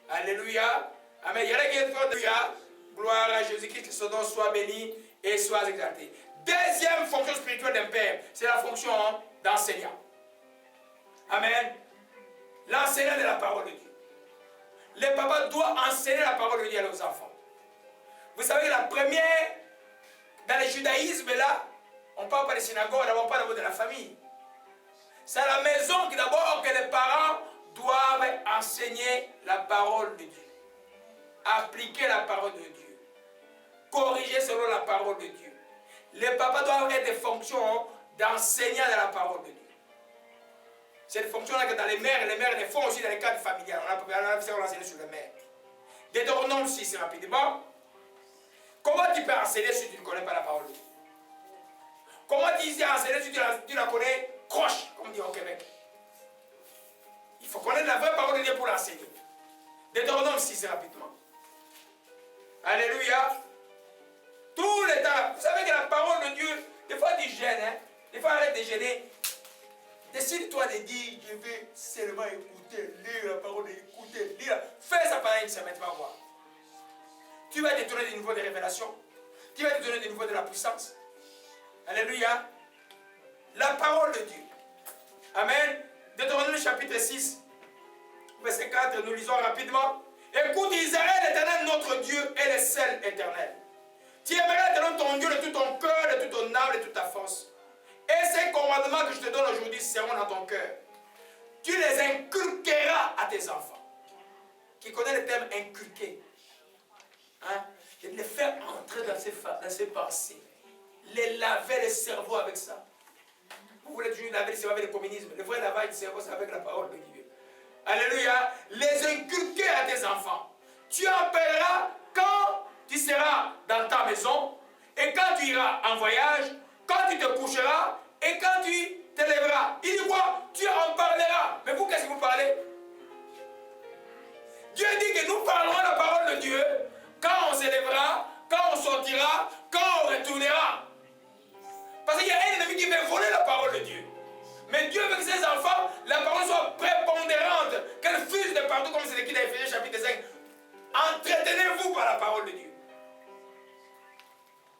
Alléluia. Amen. Il y en a qui est Alléluia. Gloire à Jésus-Christ, que son nom soit béni et soit exalté. Deuxième fonction spirituelle d'un père, c'est la fonction d'enseignant. Amen. L'enseignant de la parole de Dieu. Les papas doivent enseigner la parole de Dieu à leurs enfants. Vous savez, la première, dans le judaïsme, là, on ne parle pas des synagogues, on ne parle pas de la famille. C'est à la maison que d'abord que les parents doivent enseigner la parole de Dieu. Appliquer la parole de Dieu. Corriger selon la parole de Dieu. Les papas doivent avoir des fonctions d'enseignant de la parole de Dieu. C'est une fonction-là que dans les mères les font aussi dans les cadres familiales. On a enseigné sur les mères. Deutéronome 6, rapidement. Comment tu peux enseigner si tu ne connais pas la parole de Dieu? Comment tu sais enseigner si tu la connais croche, comme on dit au Québec? Il faut connaître la vraie parole de Dieu pour l'enseigner. Deutéronome 6, rapidement. Alléluia. Tout le temps. Vous savez que la parole de Dieu, des fois tu gênes, hein? Des fois arrête de gêner. Décide-toi de dire, je vais seulement écouter, lire la parole, écouter, lire. Fais ça pendant une semaine, tu vas voir. Tu vas te donner des niveaux de révélation. Tu vas te donner des niveaux de la puissance. Alléluia. La parole de Dieu. Amen. Deutéronome chapitre 6, verset 4, nous lisons rapidement. Écoute Israël, l'Éternel, notre Dieu, est le seul éternel. Tu aimeras l'Éternel ton Dieu de tout ton cœur, de toute ton âme, de toute ta force. Et ces commandements que je te donne aujourd'hui seront dans ton cœur. Tu les inculqueras à tes enfants. Qui connaît le terme inculquer? Hein? Et les faire entrer dans ses pensées. Les laver le cerveau avec ça. Vous voulez toujours laver le cerveau avec le communisme. Le vrai lavage du cerveau, c'est avec la parole de Dieu. Alléluia. Les inculquer à tes enfants. Tu en paieras quand tu seras dans ta maison et quand tu iras en voyage, quand tu te coucheras et quand tu te lèveras. Il dit quoi? Tu en parleras. Mais vous, qu'est-ce que vous parlez? Dieu dit que nous parlerons la parole de Dieu quand on se lèvera, quand on sortira, quand on retournera. Parce qu'il y a un ennemi qui veut voler la parole de Dieu. Mais Dieu veut que ses enfants, la parole soit prépondérante, qu'elle fuse de partout, comme c'est écrit dans Éphésiens chapitre 5. Entretenez-vous par la parole de Dieu.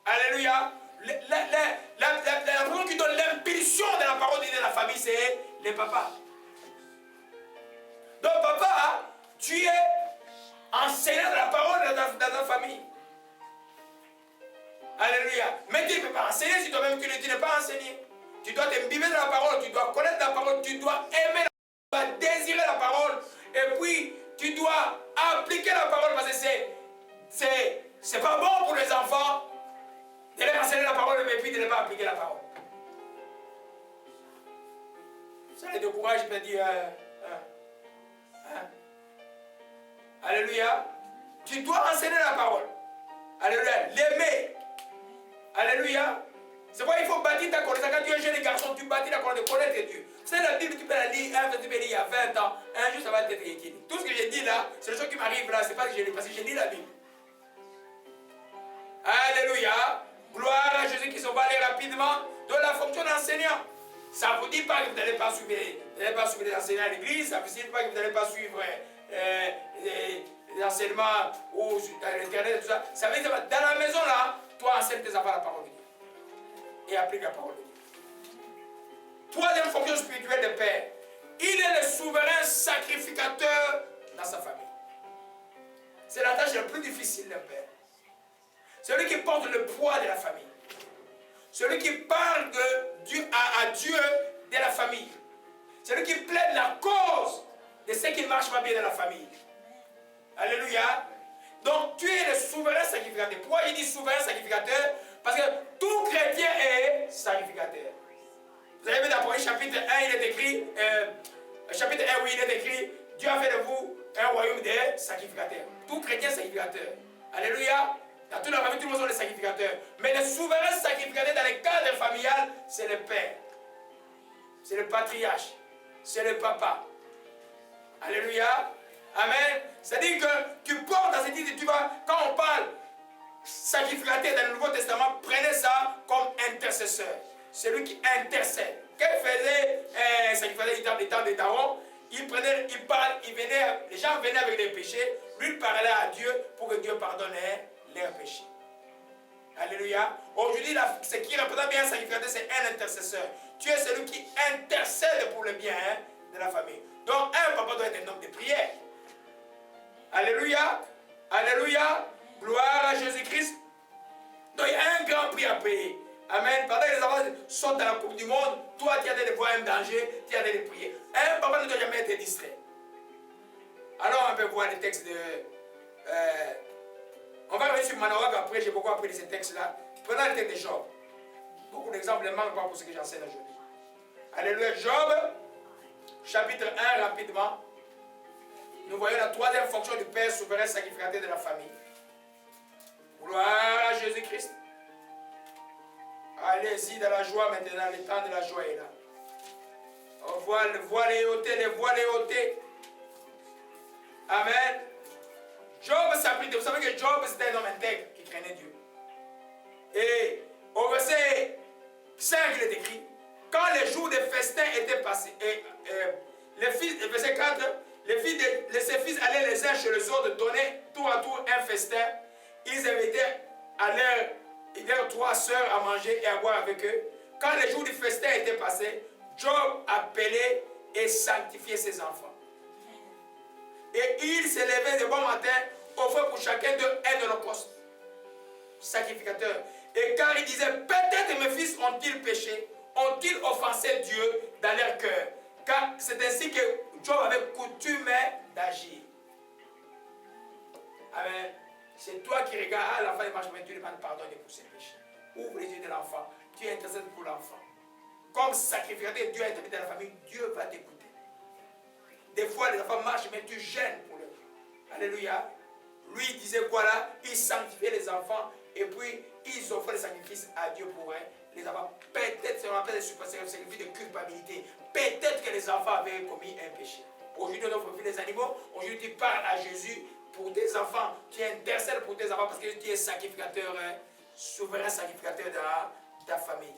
Alléluia. La personne qui donne l'impulsion de la parole de Dieu dans la famille, c'est les papas. Donc papa, tu es enseignant de la parole dans ta famille. Alléluia. Mais tu ne peux pas enseigner si toi-même tu n'es pas enseigné. Tu dois t'imbiber de la parole, tu dois connaître la parole, tu dois aimer la parole, tu dois désirer la parole. Et puis, tu dois appliquer la parole parce que c'est pas bon pour les enfants de leur enseigner la parole et puis de ne pas appliquer la parole. Ça les décourage, je peux dire. Alléluia. Tu dois enseigner la parole. Alléluia. L'aimer. Alléluia. C'est pourquoi il faut bâtir ta connaissance. Quand tu es un jeune garçon, tu bâtis la connaissance de connaître Dieu. C'est la Bible, tu peux la lire, tu peux lire il y a 20 ans. Un jour, ça va être écrit. Tout ce que j'ai dit là, c'est le chose qui m'arrive là, c'est pas que je lis, parce que je lis la Bible. Alléluia. Gloire à Jésus-Christ. On va aller rapidement de la fonction d'enseignant. Ça ne vous dit pas que vous n'allez pas suivre les enseignants à l'église. Ça ne vous dit pas que vous n'allez pas suivre les enseignements ou l'internet et tout ça. Ça veut dire que dans la maison là, toi enseigne tes enfants la parole de Dieu. Et applique la parole de Dieu. Troisième fonction spirituelle de père. Il est le souverain sacrificateur dans sa famille. C'est la tâche la plus difficile d'un père. Celui qui porte le poids de la famille. Celui qui parle à Dieu de la famille. Celui qui plaide la cause de ce qui ne marche pas bien dans la famille. Alléluia. Donc tu es le souverain sacrificateur. Pourquoi il dit souverain sacrificateur? Parce que tout chrétien est sacrificateur. Vous avez vu dans le chapitre 1, il est écrit, chapitre 1, oui, il est écrit, Dieu a fait de vous un royaume de sacrificateurs. Tout chrétien est sacrificateur. Alléluia. Dans toute la famille, tout le monde sont des sacrificateurs. Mais le souverain sacrificateur dans les cadres familial, c'est le père. C'est le patriarche. C'est le papa. Alléluia. Amen. C'est-à-dire que tu portes dans cette idée, tu vois, quand on parle sacrificateur dans le Nouveau Testament, prenez ça comme intercesseur. Celui qui intercède. Qu'est-ce que faisait un sacrificateur du temps de Daron? Il parle, les gens venaient avec des péchés, lui il parlait à Dieu pour que Dieu pardonne leurs péchés. Alléluia. Aujourd'hui, ce qui représente bien un sacrificateur, c'est un intercesseur. Tu es celui qui intercède pour le bien de la famille. Donc, un papa doit être un homme de prière. Alléluia. Alléluia. Gloire à Jésus-Christ. Donc, il y a un grand prix à payer. Amen. Pendant que les enfants sont dans la coupe du monde, toi, tu as de voir un danger, tu as de prier. Un papa ne doit jamais être distrait. Alors, on peut voir les textes de... on va revenir sur Manorak après, j'ai beaucoup appris de ces textes-là. Prenons le texte de Job. Beaucoup d'exemples ne manquent pas pour ce que j'enseigne aujourd'hui. Alléluia. Job, chapitre 1, rapidement. Nous voyons la troisième fonction du Père souverain sacrificateur de la famille. Gloire à Jésus-Christ. Allez-y dans la joie maintenant, le temps de la joie est là. On voit les voiles ôtés. Amen. Job s'applique. Vous savez que Job c'était un homme intègre qui craignait Dieu. Et au verset 5 il est écrit, quand les jours de festin étaient passés, verset 4, ses fils allaient les uns chez les autres donner tour à tour un festin. Ils invitaient à leurs 3 sœurs à manger et à boire avec eux. Quand les jours du festin étaient passés, Job appelait et sanctifiait ses enfants. Et il se levait de bon matin, offrait pour chacun d'eux un holocauste sacrificateur. Et quand il disait, peut-être mes fils ont-ils péché, ont-ils offensé Dieu dans leur cœur? Car c'est ainsi que Job avait coutume d'agir. Amen. C'est toi qui regardes, l'enfant il marche, mais tu lui demandes pardon pour ses péchés. Ouvre les yeux de l'enfant, tu intercèdes pour l'enfant. Comme sacrificateur, Dieu a interprété dans la famille, Dieu va t'écouter. Des fois, les enfants marchent, mais tu gênes pour eux. Alléluia. Lui, il disait quoi là? Il sanctifiait les enfants et puis ils offraient les sacrifices à Dieu pour eux. Les enfants, peut-être, on appelle les sacrifices de culpabilité. Peut-être que les enfants avaient commis un péché. Aujourd'hui, on offre les animaux. Aujourd'hui, tu parles à Jésus pour tes enfants. Tu intercèdes pour tes enfants parce que tu es sacrificateur, souverain sacrificateur dans ta famille.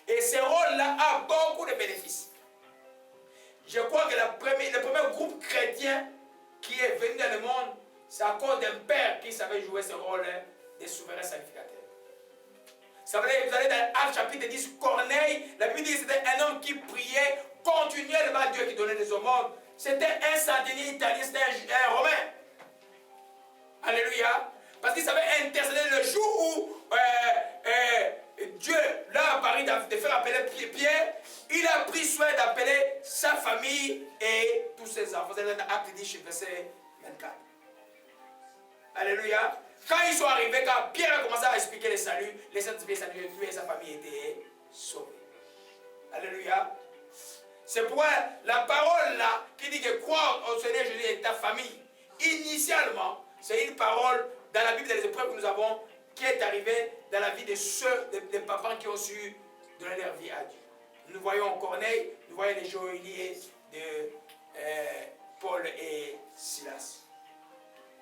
Et ce rôle-là a beaucoup de bénéfices. Je crois que le premier groupe chrétien qui est venu dans le monde, c'est à cause d'un père qui savait jouer ce rôle de souverain sacrificateur. Vous allez dans Actes chapitre 10, Corneille, la Bible dit que c'était un homme qui priait continuellement à Dieu qui donnait des aumônes. C'était un centenier italien, c'était un Romain. Alléluia. Parce qu'il savait intercéder le jour où Dieu l'a apparu de faire appeler Pierre. Il a pris soin d'appeler sa famille et tous ses enfants. Vous allez dans Acte 10, verset 24. Alléluia. Quand ils sont arrivés, quand Pierre a commencé à expliquer le salut, les saints-esprit, lui et sa famille étaient sauvés. Alléluia. C'est pourquoi la parole là, qui dit que croire au Seigneur Jésus et ta famille, initialement, c'est une parole dans la Bible des épreuves que nous avons, qui est arrivée dans la vie de ceux, des papas qui ont su donner leur vie à Dieu. Nous voyons Corneille, nous voyons les joailliers de Paul et Silas.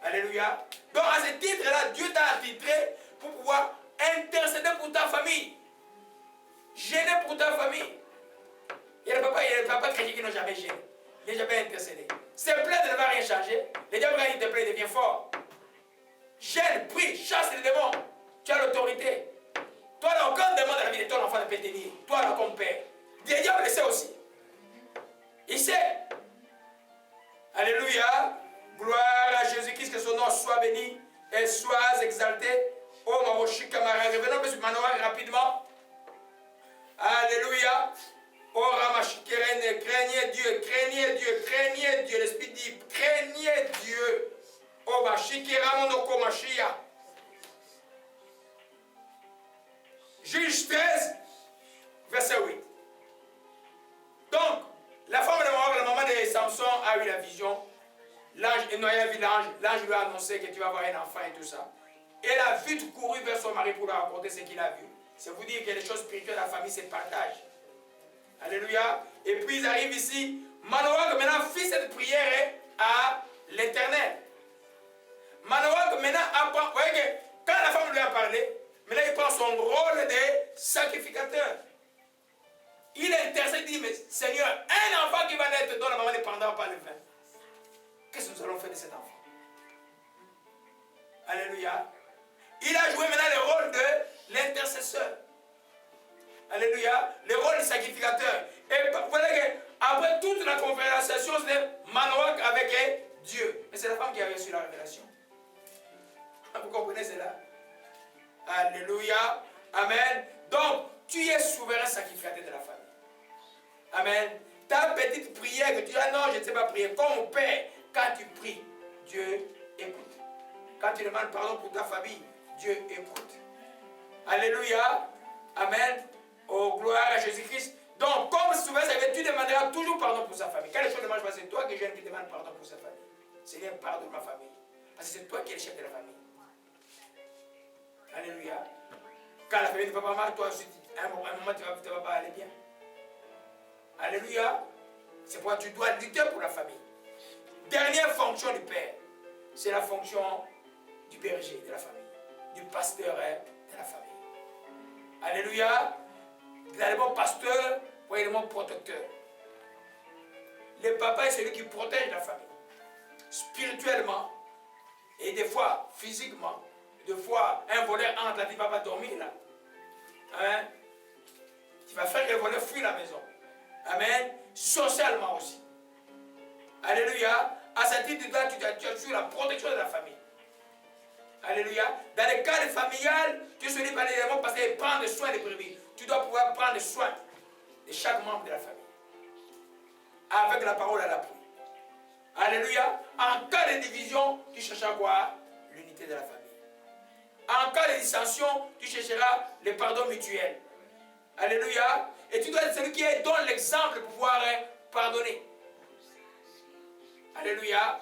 Alléluia. Donc à ce titre-là, Dieu t'a attitré pour pouvoir intercéder pour ta famille. Gêner pour ta famille. Il y a les papas chrétiens qui n'ont jamais gêné. Ils n'ont jamais intercédé. Se plaindre ne va rien changer. Le diable, quand il te plaît, il devient fort. Gêne, prie, chasse les démons. Tu as l'autorité. Toi, là, aucun démon dans la vie de ton enfant ne peut tenir. Toi, là, comme père. Le diable le sait aussi. Il sait. Alléluia. Gloire à Jésus-Christ, que son nom soit béni et soit exalté. Oh, ma roche, camarade. Revenons sur Manoir rapidement. Alléluia. Oh, Ramash, craignez Dieu, craignez Dieu, craignez Dieu. L'Esprit dit, craignez Dieu. Oh, Mashikira Monoko Mashia. Juge 13, verset 8. Donc, la femme de Manoir, la maman de Samson, a eu la vision. L'ange, et Noé a vu l'ange. L'ange lui a annoncé que tu vas avoir un enfant et tout ça. Elle a vite couru vers son mari pour lui raconter ce qu'il a vu. C'est vous dire que les choses spirituelles de la famille, c'est partage. Alléluia. Et puis ils arrivent ici. Manoah maintenant fit cette prière à l'Éternel. Manoah maintenant apprend. Vous voyez que quand la femme lui a parlé, maintenant il prend son rôle de sacrificateur. Il intercède, il dit, mais Seigneur, un enfant qui va naître dont la maman ne prendra pas le vin. Qu'est-ce que nous allons faire de cet enfant? Alléluia. Il a joué maintenant le rôle de l'intercesseur. Alléluia. Le rôle du sacrificateur. Et vous voyez qu'après toute la conversation, c'est Manoah avec Dieu. Et c'est la femme qui a reçu la révélation. Vous comprenez cela? Alléluia. Amen. Donc, tu es souverain sacrificateur de la famille. Amen. Ta petite prière que tu dis, ah non, je ne sais pas prier. Comme mon père, quand tu pries, Dieu écoute. Quand tu demandes pardon pour ta famille, Dieu écoute. Alléluia. Amen. Oh, gloire à Jésus-Christ. Donc, comme souvent, tu demanderas toujours pardon pour sa famille. Quand les choses ne marchent pas, c'est toi qui demande pardon pour sa famille. Seigneur, pardonne ma famille. Parce que c'est toi qui es le chef de la famille. Alléluia. Quand la famille ne va pas mal, toi aussi, à un moment, tu ne vas pas aller bien. Alléluia. C'est pourquoi tu dois lutter pour la famille. Dernière fonction du père, c'est la fonction du berger de la famille, du pasteur de la famille. Alléluia. L'élément pasteur ou l'élément protecteur. Le papa est celui qui protège la famille. Spirituellement et des fois physiquement. Des fois, un voleur entre, la vie ne va pas dormir là. Amen. Tu vas faire que le voleur fuit la maison. Amen. Socialement aussi. Alléluia. À ce titre-là, tu as sur la protection de la famille. Alléluia. Dans les cas familial, tu es celui par l'élément parce qu'il prend soin des brebis. Tu dois pouvoir prendre soin de chaque membre de la famille. Avec la parole à l'appui. Alléluia. En cas de division, tu chercheras quoi? L'unité de la famille. En cas de dissension, tu chercheras le pardon mutuel. Alléluia. Et tu dois être celui qui donne l'exemple pour pouvoir pardonner. Alléluia.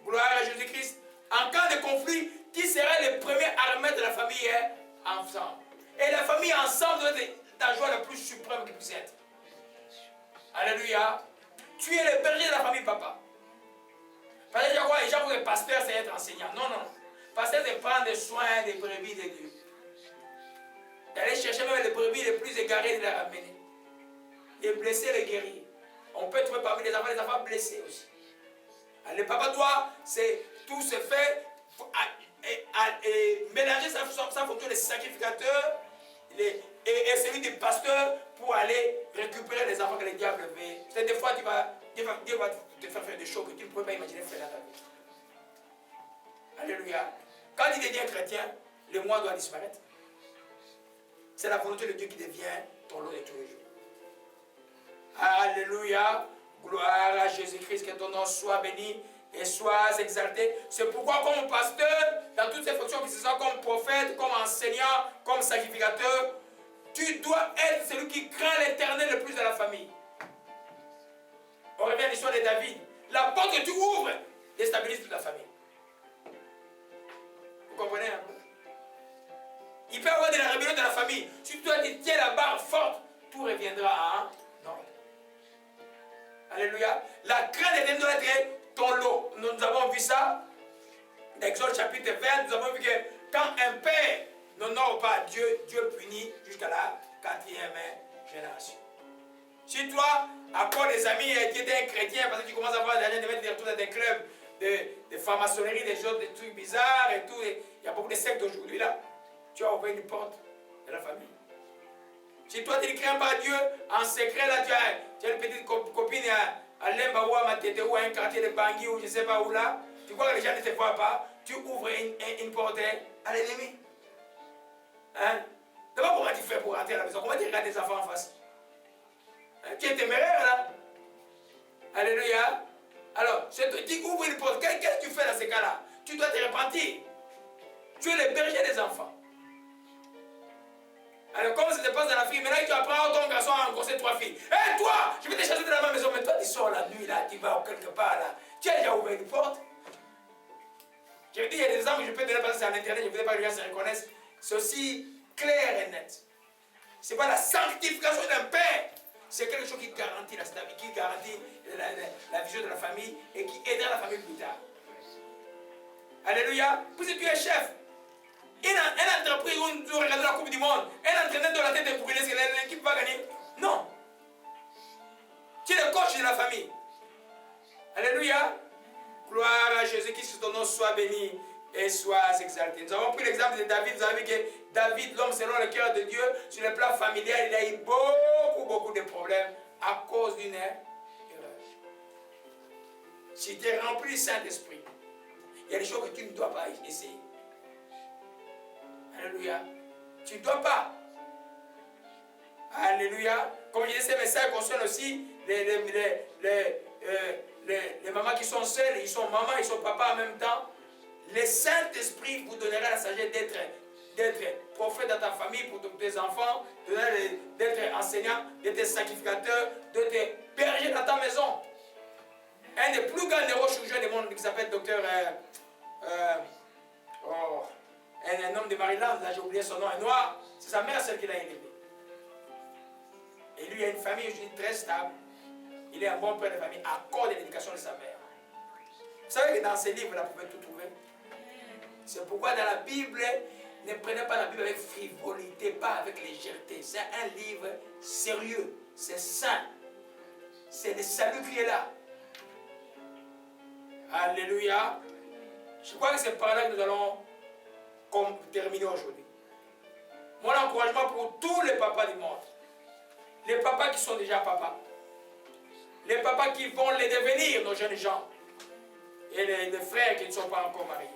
Gloire à Jésus-Christ. En cas de conflit, qui sera le premier armé de la famille ensemble? Et la famille ensemble doit être la joie la plus suprême qui puisse être. Alléluia. Tu es le berger de la famille, papa. Parce que les gens croient que pasteur, c'est être enseignant. Non, non. Pasteur, c'est prendre soin des brebis de Dieu. D'aller chercher même les brebis les plus égarés de les ramener. Les blessés, les guérir. On peut trouver parmi les enfants blessés aussi. Le papa doit, tout se fait et mélanger sa fonction de sacrificateur et celui du pasteur pour aller récupérer les enfants que le diable veut. C'est des fois, Dieu va te faire des choses que tu ne peux pas imaginer faire dans ta vie. Alléluia. Quand il devient chrétien, le moi doit disparaître. C'est la volonté de Dieu qui devient ton lot de tous les jours. Alléluia. Gloire à Jésus-Christ, que ton nom soit béni et soit exalté. C'est pourquoi comme pasteur, dans toutes ces fonctions, que ce soit comme prophète, comme enseignant, comme sacrificateur, tu dois être celui qui craint l'Éternel le plus de la famille. On revient à l'histoire de David. La porte que tu ouvres déstabilise toute la famille. Vous comprenez un peu? Il peut y avoir de la rébellion dans la famille. Si toi tu tiens la barre forte, tout reviendra à un ordre. Alléluia. La crainte de Dieu doit être ton lot. Nous avons vu ça dans Exode chapitre 20. Nous avons vu que quand un père n'honorent pas Dieu, Dieu punit jusqu'à la 4e génération. Si toi, à part des amis qui étaient chrétiens, parce que tu commences à voir des gens qui retournent dans des clubs de franc-maçonnerie, des choses, des trucs bizarres et tout, il y a beaucoup de sectes aujourd'hui là, tu as ouvert une porte de la famille. Si toi tu ne crains pas Dieu, en secret là, tu as une petite copine à Lemba ou à Matete ou à un quartier de Bangui ou je ne sais pas où là, tu crois que les gens ne te voient pas, tu ouvres une porte à l'ennemi. Hein? D'abord, comment tu fais pour rentrer à la maison? Comment tu regardes tes enfants en face? Hein? Tu es téméraire là? Alléluia. Alors, tu ouvres une porte. Qu'est-ce que tu fais dans ces cas-là? Tu dois te repentir. Tu es le berger des enfants. Alors, comment ça se passe dans la fille? Maintenant, tu apprends ton garçon à engrosser 3 filles. Hé, toi, je vais te chasser de la même maison. Mais toi, tu sors la nuit là, tu vas quelque part là. Tu as déjà ouvert une porte. Je veux dire, il y a des exemples que je peux donner parce que c'est en internet, je ne voudrais pas que les gens se reconnaissent. C'est aussi clair et net. Ce n'est pas la sanctification d'un père. C'est quelque chose qui garantit la stabilité, qui garantit la vision de la famille et qui aidera la famille plus tard. Alléluia. Puisque tu es chef. Une entreprise où nous regardons la Coupe du Monde, un entraîneur de la tête est brûlé, est-ce que l'équipe va gagner? Non. Tu es le coach de la famille. Alléluia. Gloire à Jésus, que ton nom soit béni et soit exalté. Nous avons pris l'exemple de David. Vous avez vu que David, l'homme selon le cœur de Dieu, sur le plan familial, il a eu beaucoup de problèmes à cause d'une erreur. Si tu es rempli du Saint-Esprit, il y a des choses que tu ne dois pas essayer. Alléluia. Tu ne dois pas. Alléluia. Comme je disais, ces messages concernent aussi les mamans qui sont seules, ils sont mamans, ils sont papas en même temps. Le Saint-Esprit vous donnera la sagesse d'être prophète dans ta famille pour tes enfants, d'être enseignant, d'être sacrificateur, d'être berger dans ta maison. Un des plus grands neurochirurgiens du monde qui s'appelle docteur un homme de Maryland, là j'ai oublié son nom, un noir, c'est sa mère celle qui l'a élevé. Et lui il a une famille, je dis, très stable. Il est un bon père de famille à cause de l'éducation de sa mère. Vous savez que dans ces livres, là, vous pouvez tout trouver. C'est pourquoi dans la Bible, ne prenez pas la Bible avec frivolité, pas avec légèreté. C'est un livre sérieux, c'est saint. C'est le salut qui est là. Alléluia. Je crois que c'est par là que nous allons terminer aujourd'hui. Mon encouragement pour tous les papas du monde. Les papas qui sont déjà papas. Les papas qui vont les devenir, nos jeunes gens. Et les frères qui ne sont pas encore mariés.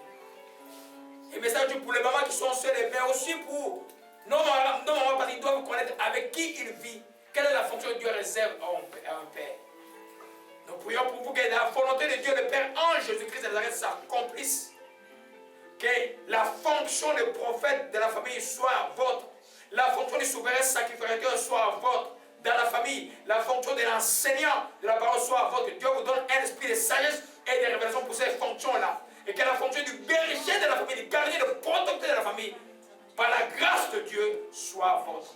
Et message pour les mamans qui sont seules, mais aussi pour nos mamans, parce qu'ils doivent connaître avec qui ils vivent. Quelle est la fonction que Dieu réserve à un père. Nous prions pour vous que la volonté de Dieu, le Père en Jésus-Christ de Nazareth, s'accomplisse. Que la fonction de prophète de la famille soit votre. La fonction du souverain sacrificateur soit votre. Dans la famille, la fonction de l'enseignant de la parole soit votre. Que Dieu vous donne un esprit de sagesse et de révélation pour ces fonctions-là. Et que la fonction du berger de la famille, du gardien, du protecteur de la famille, par la grâce de Dieu, soit votre.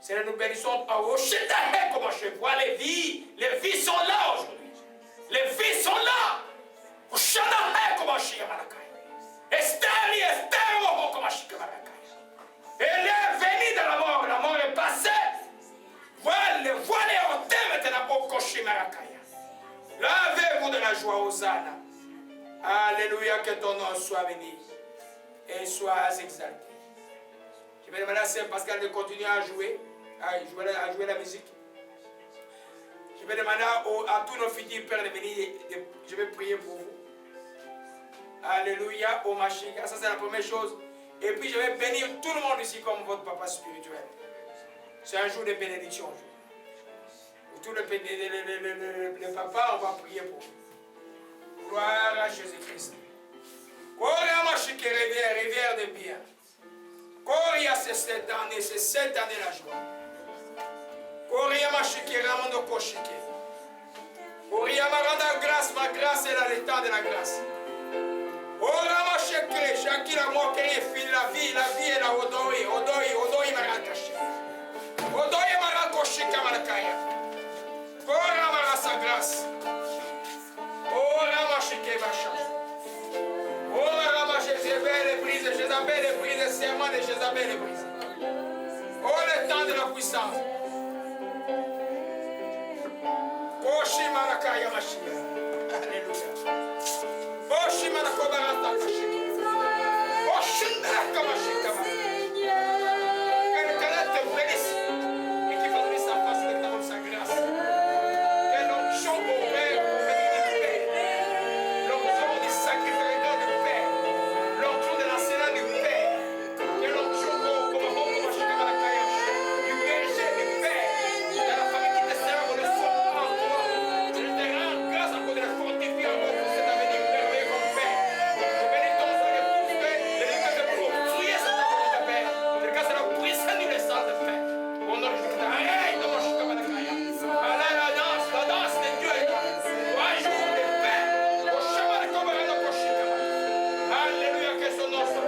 Seigneur, nous bénissons à Oshitahe comme je vois les vies. Les vies sont là aujourd'hui. Les vies sont là. Oshitahe comme je vois Esther, comme je vois. Elle est venue dans la mort est passée. Voilà au thème maintenant au Koshimarakaya. Lavez-vous de la joie aux ânes. Alléluia, que ton nom soit béni et soit exalté. Je vais demander à Saint Pascal de continuer à jouer la musique. Je vais demander à tous nos futurs pères de venir, je vais prier pour vous. Alléluia, au Mashiach. Ça c'est la première chose. Et puis je vais bénir tout le monde ici comme votre papa spirituel. C'est un jour de bénédiction. Pour tous les papas, on va prier pour vous. Gloire à Jésus-Christ. Gloria Mashiach, rivière de bien. Gloria, c'est cette année la joie. Gloria Mashiach, Ramando Koshike. Gloria Maranda grâce, ma grâce est là, le temps de la grâce. Gloria Mashiach, Shakira Mokere, fil la vie est là, Odoi Marakashi. Odoi Marakoshika Marakaya. Gloria Mara sa grâce. Oh, Rama Shike Bacha. Oh, Rama Jésus. Jézabel est brisé, Jézabel est brisé, serment de Jézabel est brisé. Oh, le temps de la puissance. Oh, Shimaraka Yamashia. Alléluia. Oh, Shimaraka Barata Kashika. Oh, Shimaraka Mashika. Que l'Éternel te bénisse et qu'il fasse de sa face et de sa grâce. Que l'onction au Père pour venir du Père. L'onction du sacrificateur du Père. L'onction de l'enseignant du Père. Que l'onction du berger du Père. De la famille qui te sert pour le son en toi. Je te rends grâce encore de la fortifier encore pour cet avenir merveilleux comme Père. Je bénis ton Seigneur pour que de construire cet avenir de Père. Je casse la puissance du sang de Père. Au nom de Jésus, arrête de marcher comme un caillou. Allez, la danse de Dieu est là. Trois jours de paix. Au chemin de Kobarano Koshikama. Alléluia, que son nom soit